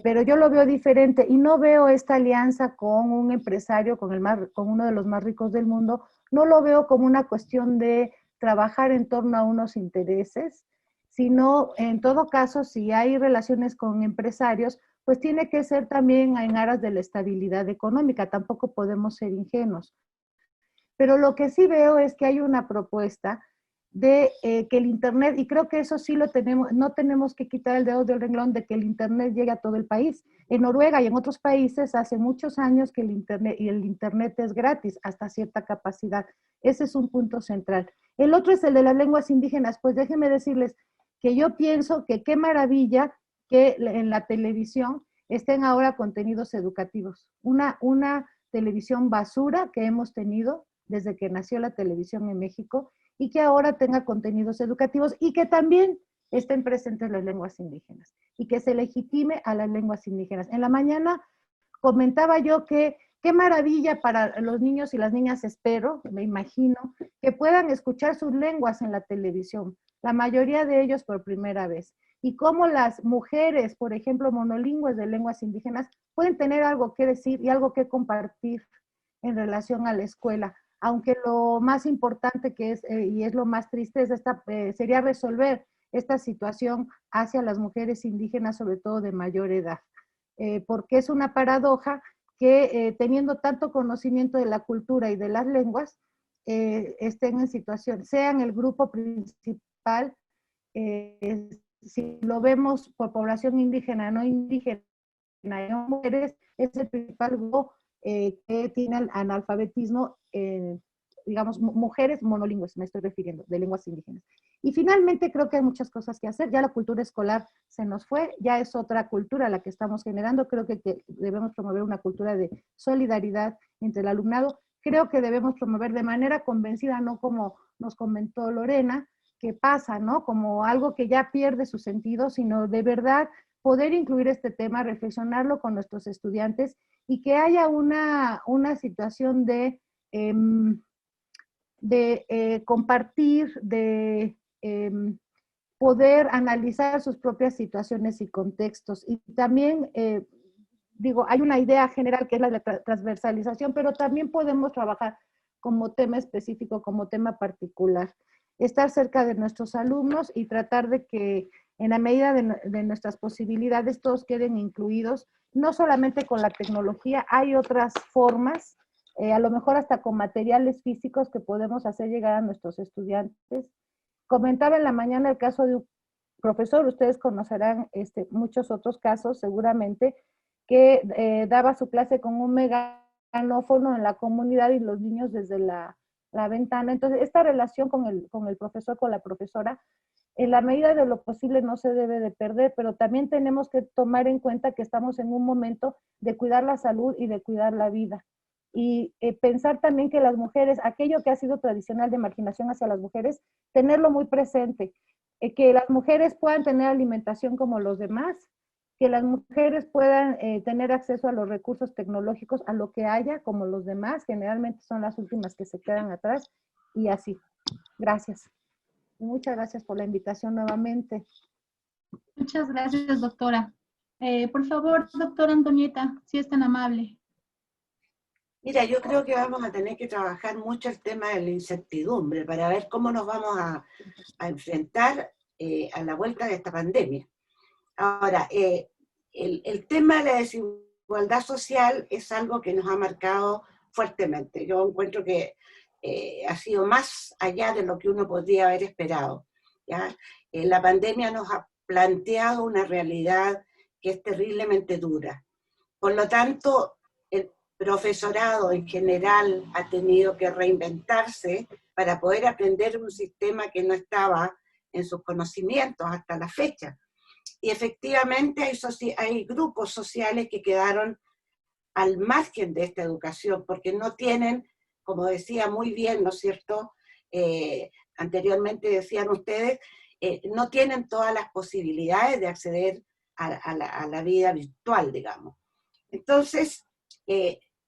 [SPEAKER 1] pero yo lo veo diferente y no veo esta alianza con un empresario, con uno de los más ricos del mundo, no lo veo como una cuestión de trabajar en torno a unos intereses, sino en todo caso, si hay relaciones con empresarios, pues tiene que ser también en aras de la estabilidad económica, tampoco podemos ser ingenuos. Pero lo que sí veo es que hay una propuesta de que el Internet, y creo que eso sí lo tenemos, no tenemos que quitar el dedo del renglón de que el Internet llegue a todo el país. En Noruega y en otros países hace muchos años que el Internet es gratis hasta cierta capacidad. Ese es un punto central. El otro es el de las lenguas indígenas. Pues déjenme decirles que yo pienso que qué maravilla que en la televisión estén ahora contenidos educativos. Una televisión basura que hemos tenido desde que nació la televisión en México, y que ahora tenga contenidos educativos y que también estén presentes las lenguas indígenas y que se legitime a las lenguas indígenas. En la mañana comentaba yo que qué maravilla para los niños y las niñas, espero, me imagino, que puedan escuchar sus lenguas en la televisión, la mayoría de ellos por primera vez. Y cómo las mujeres, por ejemplo, monolingües de lenguas indígenas, pueden tener algo que decir y algo que compartir en relación a la escuela. Aunque lo más importante que es, y es lo más triste, es sería resolver esta situación hacia las mujeres indígenas, sobre todo de mayor edad. Porque es una paradoja que teniendo tanto conocimiento de la cultura y de las lenguas, estén en situación, sean el grupo principal, si lo vemos por población indígena, no indígena, mujeres, es el principal grupo que tiene analfabetismo, digamos, mujeres monolingües, me estoy refiriendo, de lenguas indígenas. Y finalmente creo que hay muchas cosas que hacer. Ya la cultura escolar se nos fue, ya es otra cultura la que estamos generando. Creo que debemos promover una cultura de solidaridad entre el alumnado. Creo que debemos promover de manera convencida, no como nos comentó Lorena, que pasa, ¿no? Como algo que ya pierde su sentido, sino de verdad poder incluir este tema, reflexionarlo con nuestros estudiantes y que haya una situación de compartir, de poder analizar sus propias situaciones y contextos. Y también, digo, hay una idea general que es la de la transversalización, pero también podemos trabajar como tema específico, como tema particular. Estar cerca de nuestros alumnos y tratar de que en la medida de nuestras posibilidades todos queden incluidos, no solamente con la tecnología, hay otras formas, a lo mejor hasta con materiales físicos que podemos hacer llegar a nuestros estudiantes. Comentaba en la mañana el caso de un profesor, ustedes conocerán muchos otros casos seguramente, que daba su clase con un megáfono megáfono en la comunidad y los niños desde la ventana. Entonces, esta relación con el profesor, con la profesora, en la medida de lo posible no se debe de perder, pero también tenemos que tomar en cuenta que estamos en un momento de cuidar la salud y de cuidar la vida. Y pensar también que las mujeres, aquello que ha sido tradicional de marginación hacia las mujeres, tenerlo muy presente, que las mujeres puedan tener alimentación como los demás, que las mujeres puedan tener acceso a los recursos tecnológicos, a lo que haya, como los demás, generalmente son las últimas que se quedan atrás, y así. Gracias. Muchas gracias por la invitación nuevamente.
[SPEAKER 2] Muchas gracias, doctora. Por favor, doctora Antonieta, si es tan amable.
[SPEAKER 4] Mira, yo creo que vamos a tener que trabajar mucho el tema de la incertidumbre para ver cómo nos vamos a enfrentar a la vuelta de esta pandemia. Ahora, el tema de la desigualdad social es algo que nos ha marcado fuertemente. Yo encuentro que ha sido más allá de lo que uno podría haber esperado, ¿ya? La pandemia nos ha planteado una realidad que es terriblemente dura. Por lo tanto, el profesorado en general ha tenido que reinventarse para poder aprender un sistema que no estaba en sus conocimientos hasta la fecha. Y efectivamente hay grupos sociales que quedaron al margen de esta educación porque no tienen, como decía muy bien, ¿no es cierto? Anteriormente decían ustedes, no tienen todas las posibilidades de acceder a la vida virtual, digamos. Entonces,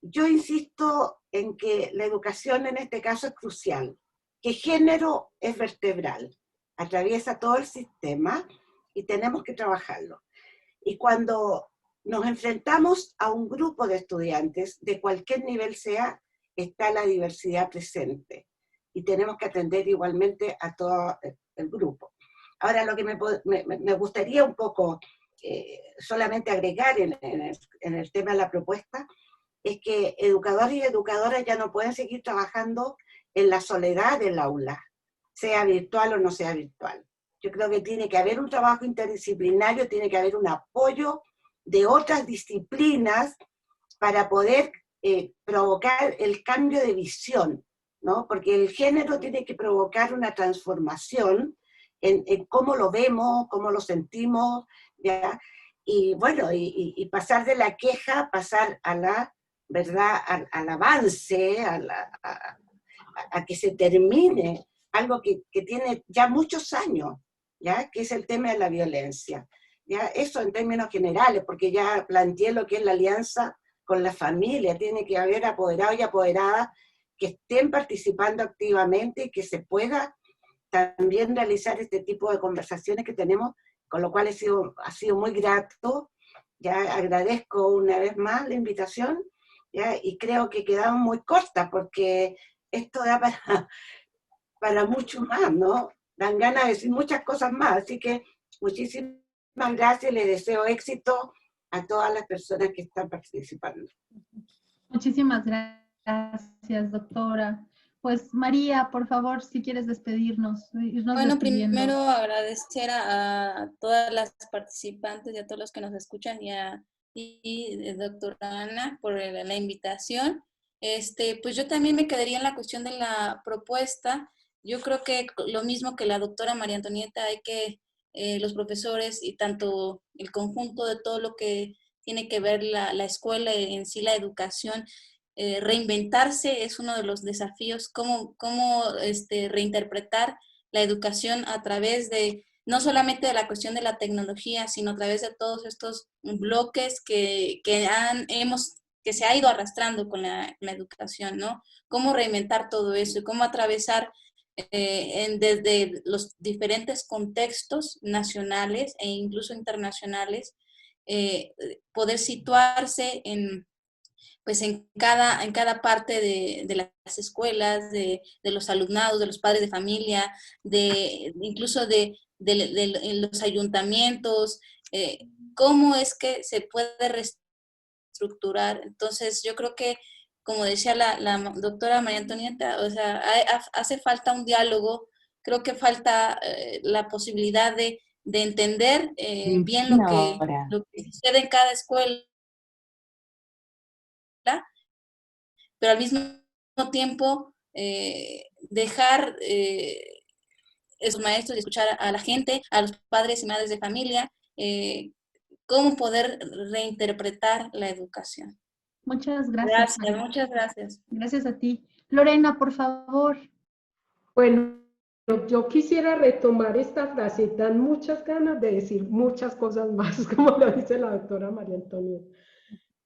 [SPEAKER 4] yo insisto en que la educación en este caso es crucial, que género es vertebral, atraviesa todo el sistema y tenemos que trabajarlo. Y cuando nos enfrentamos a un grupo de estudiantes, de cualquier nivel sea, está la diversidad presente. Y tenemos que atender igualmente a todo el grupo. Ahora, lo que me gustaría un poco solamente agregar en el tema de la propuesta, es que educadores y educadoras ya no pueden seguir trabajando en la soledad del aula, sea virtual o no sea virtual. Yo creo que tiene que haber un trabajo interdisciplinario, tiene que haber un apoyo de otras disciplinas para poder provocar el cambio de visión, ¿no? Porque el género tiene que provocar una transformación en cómo lo vemos, cómo lo sentimos, ¿ya? Y bueno, y pasar de la queja, pasar a la verdad, al avance, a que se termine algo que tiene ya muchos años, ¿ya? Que es el tema de la violencia. ¿Ya? Eso en términos generales, porque ya planteé lo que es la alianza con la familia, tiene que haber apoderados y apoderadas que estén participando activamente y que se pueda también realizar este tipo de conversaciones que tenemos, con lo cual ha sido muy grato. Ya agradezco una vez más la invitación, ¿ya? Y creo que quedamos muy cortas porque esto da para mucho más, ¿no? Dan ganas de decir muchas cosas más, así que muchísimas gracias, les deseo éxito a todas las personas que están participando.
[SPEAKER 2] Muchísimas gracias, doctora. Pues María, por favor, si quieres despedirnos, irnos
[SPEAKER 5] Bueno,
[SPEAKER 2] despidiendo.
[SPEAKER 5] primero agradecer a todas las participantes y a todos los que nos escuchan y doctora Ana por la invitación. Pues yo también me quedaría en la cuestión de la propuesta. Yo creo que lo mismo que la doctora María Antonieta, hay que los profesores y tanto el conjunto de todo lo que tiene que ver la escuela en sí, la educación, reinventarse es uno de los desafíos, cómo reinterpretar la educación a través de, no solamente de la cuestión de la tecnología, sino a través de todos estos bloques que se ha ido arrastrando con la educación, ¿no? Cómo reinventar todo eso y cómo atravesar desde los diferentes contextos nacionales e incluso internacionales, poder situarse pues en cada parte de las escuelas, de los alumnados, de los padres de familia, incluso de los ayuntamientos, cómo es que se puede reestructurar. Entonces, yo creo que, como decía la doctora María Antonieta, o sea, hace falta un diálogo, creo que falta la posibilidad de entender bien lo que sucede en cada escuela, pero al mismo tiempo dejar esos maestros y escuchar a la gente, a los padres y madres de familia, cómo poder reinterpretar la educación.
[SPEAKER 2] Muchas gracias,
[SPEAKER 5] Gracias,
[SPEAKER 2] María.
[SPEAKER 5] muchas gracias.
[SPEAKER 2] Gracias a ti. Lorena, por favor.
[SPEAKER 6] Bueno, yo quisiera retomar esta frase, dan muchas ganas de decir muchas cosas más, como lo dice la doctora María Antonia.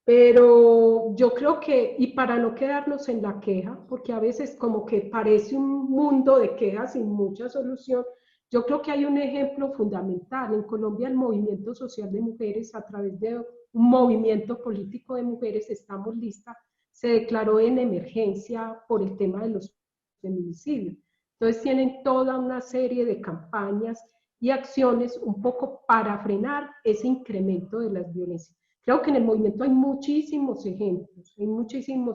[SPEAKER 6] Pero yo creo que, y para no quedarnos en la queja, porque a veces como que parece un mundo de quejas sin mucha solución, yo creo que hay un ejemplo fundamental. En Colombia el movimiento social de mujeres, a través de un movimiento político de mujeres, Estamos Listas, se declaró en emergencia por el tema de los feminicidios. Entonces tienen toda una serie de campañas y acciones un poco para frenar ese incremento de las violencias. Creo que en el movimiento hay muchísimos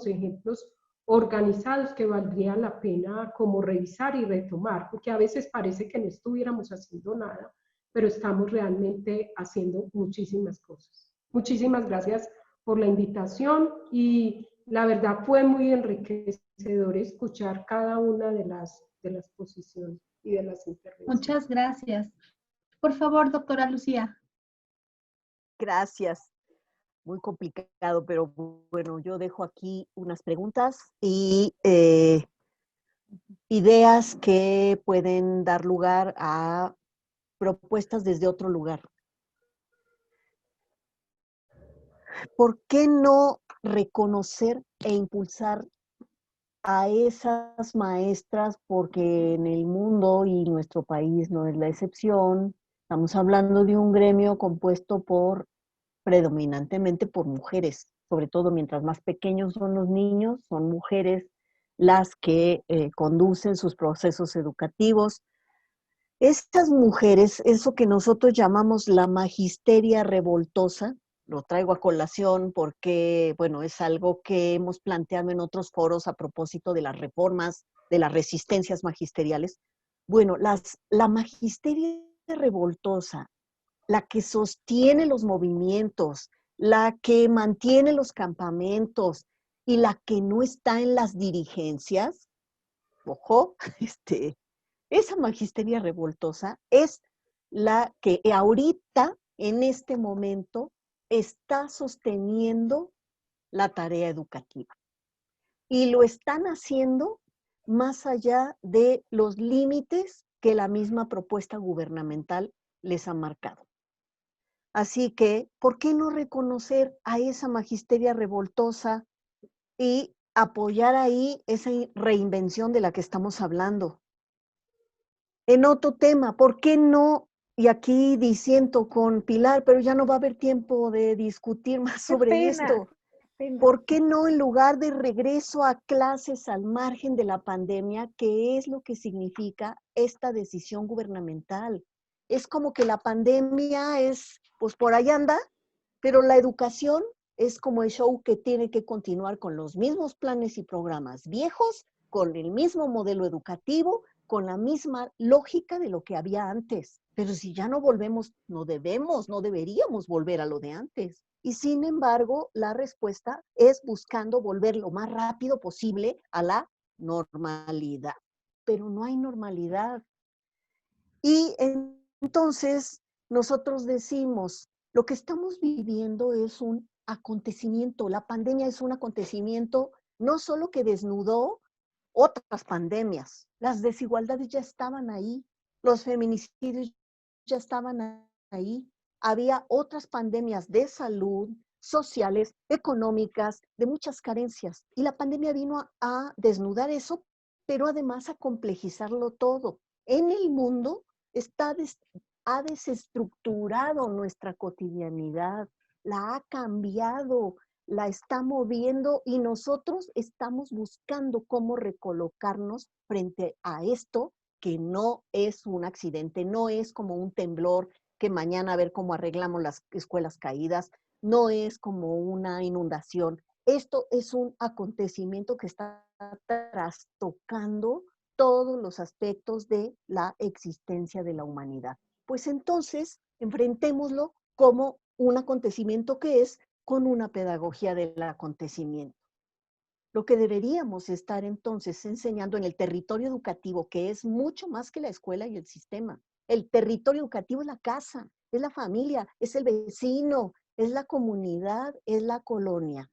[SPEAKER 6] ejemplos organizados que valdría la pena como revisar y retomar, porque a veces parece que no estuviéramos haciendo nada, pero estamos realmente haciendo muchísimas cosas. Muchísimas gracias por la invitación y la verdad fue muy enriquecedor escuchar cada una de las posiciones y de las intervenciones.
[SPEAKER 2] Muchas gracias. Por favor, doctora Lucía.
[SPEAKER 7] Gracias. Muy complicado, pero bueno, yo dejo aquí unas preguntas y ideas que pueden dar lugar a propuestas desde otro lugar. ¿Por qué no reconocer e impulsar a esas maestras? Porque en el mundo y nuestro país no es la excepción. Estamos hablando de un gremio compuesto predominantemente por mujeres, sobre todo mientras más pequeños son los niños, son mujeres las que conducen sus procesos educativos. Estas mujeres, eso que nosotros llamamos la magisteria revoltosa, lo traigo a colación porque, bueno, es algo que hemos planteado en otros foros a propósito de las reformas, de las resistencias magisteriales. Bueno, la magisteria revoltosa, la que sostiene los movimientos, la que mantiene los campamentos y la que no está en las dirigencias, ojo, esa magisteria revoltosa es la que ahorita, en este momento, está sosteniendo la tarea educativa. Y lo están haciendo más allá de los límites que la misma propuesta gubernamental les ha marcado. Así que, ¿por qué no reconocer a esa magisteria revoltosa y apoyar ahí esa reinvención de la que estamos hablando? En otro tema, ¿por qué no? Y aquí disiento con Pilar, pero ya no va a haber tiempo de discutir más sobre esto. ¿Por qué no, en lugar de regreso a clases al margen de la pandemia, qué es lo que significa esta decisión gubernamental? Es como que la pandemia es, pues por ahí anda, pero la educación es como el show que tiene que continuar con los mismos planes y programas viejos, con el mismo modelo educativo, con la misma lógica de lo que había antes. Pero si ya no volvemos, no deberíamos volver a lo de antes. Y sin embargo, la respuesta es buscando volver lo más rápido posible a la normalidad. Pero no hay normalidad. Y entonces nosotros decimos, lo que estamos viviendo es un acontecimiento. La pandemia es un acontecimiento no solo que desnudó otras pandemias. Las desigualdades ya estaban ahí, los feminicidios ya estaban ahí. Había otras pandemias de salud, sociales, económicas, de muchas carencias. Y la pandemia vino a desnudar eso, pero además a complejizarlo todo. En el mundo ha desestructurado nuestra cotidianidad, la ha cambiado, la está moviendo y nosotros estamos buscando cómo recolocarnos frente a esto que no es un accidente, no es como un temblor que mañana a ver cómo arreglamos las escuelas caídas, no es como una inundación. Esto es un acontecimiento que está trastocando todos los aspectos de la existencia de la humanidad. Pues entonces, enfrentémoslo como un acontecimiento que es, con una pedagogía del acontecimiento. Lo que deberíamos estar entonces enseñando en el territorio educativo, que es mucho más que la escuela y el sistema. El territorio educativo es la casa, es la familia, es el vecino, es la comunidad, es la colonia.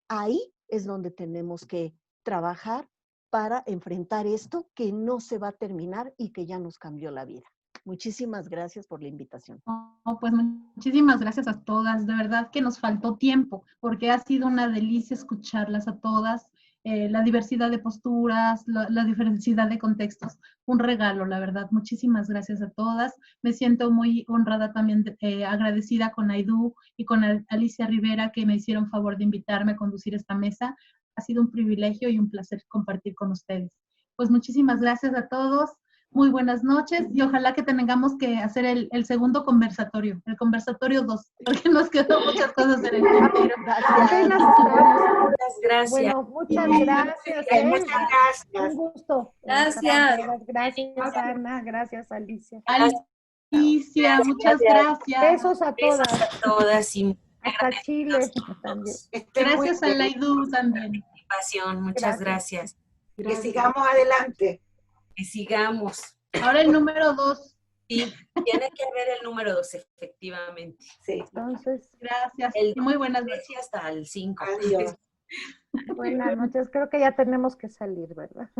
[SPEAKER 7] Ahí es donde tenemos que trabajar para enfrentar esto que no se va a terminar y que ya nos cambió la vida. Muchísimas gracias por la invitación.
[SPEAKER 2] Oh, pues muchísimas gracias a todas. De verdad que nos faltó tiempo, porque ha sido una delicia escucharlas a todas. La diversidad de posturas, la diversidad de contextos, un regalo, la verdad. Muchísimas gracias a todas. Me siento muy honrada también, agradecida con Aidú y con Alicia Rivera, que me hicieron favor de invitarme a conducir esta mesa. Ha sido un privilegio y un placer compartir con ustedes. Pues muchísimas gracias a todos. Muy buenas noches y ojalá que tengamos que hacer el segundo conversatorio, el conversatorio 2, porque nos quedan muchas cosas en el tintero.
[SPEAKER 7] Gracias.
[SPEAKER 8] Muchas gracias.
[SPEAKER 9] Bueno, muchas gracias.
[SPEAKER 4] Muchas gracias.
[SPEAKER 9] Un gusto.
[SPEAKER 5] Gracias.
[SPEAKER 9] Gracias, Ana. Gracias, Alicia.
[SPEAKER 2] Alicia, muchas gracias.
[SPEAKER 9] Besos a
[SPEAKER 8] Besos
[SPEAKER 9] todas.
[SPEAKER 8] a todas y
[SPEAKER 9] Hasta Chile también.
[SPEAKER 2] Gracias a Laidú también.
[SPEAKER 8] participación. Muchas gracias.
[SPEAKER 4] Que sigamos adelante.
[SPEAKER 8] Que sigamos.
[SPEAKER 2] Ahora el número 2.
[SPEAKER 8] Sí, tiene que haber el número 2, efectivamente.
[SPEAKER 4] Sí.
[SPEAKER 9] Entonces,
[SPEAKER 2] Gracias.
[SPEAKER 8] El
[SPEAKER 2] Y muy buenas noches.
[SPEAKER 8] hasta el 5.
[SPEAKER 4] Adiós.
[SPEAKER 9] buenas noches. Creo que ya tenemos que salir, ¿verdad?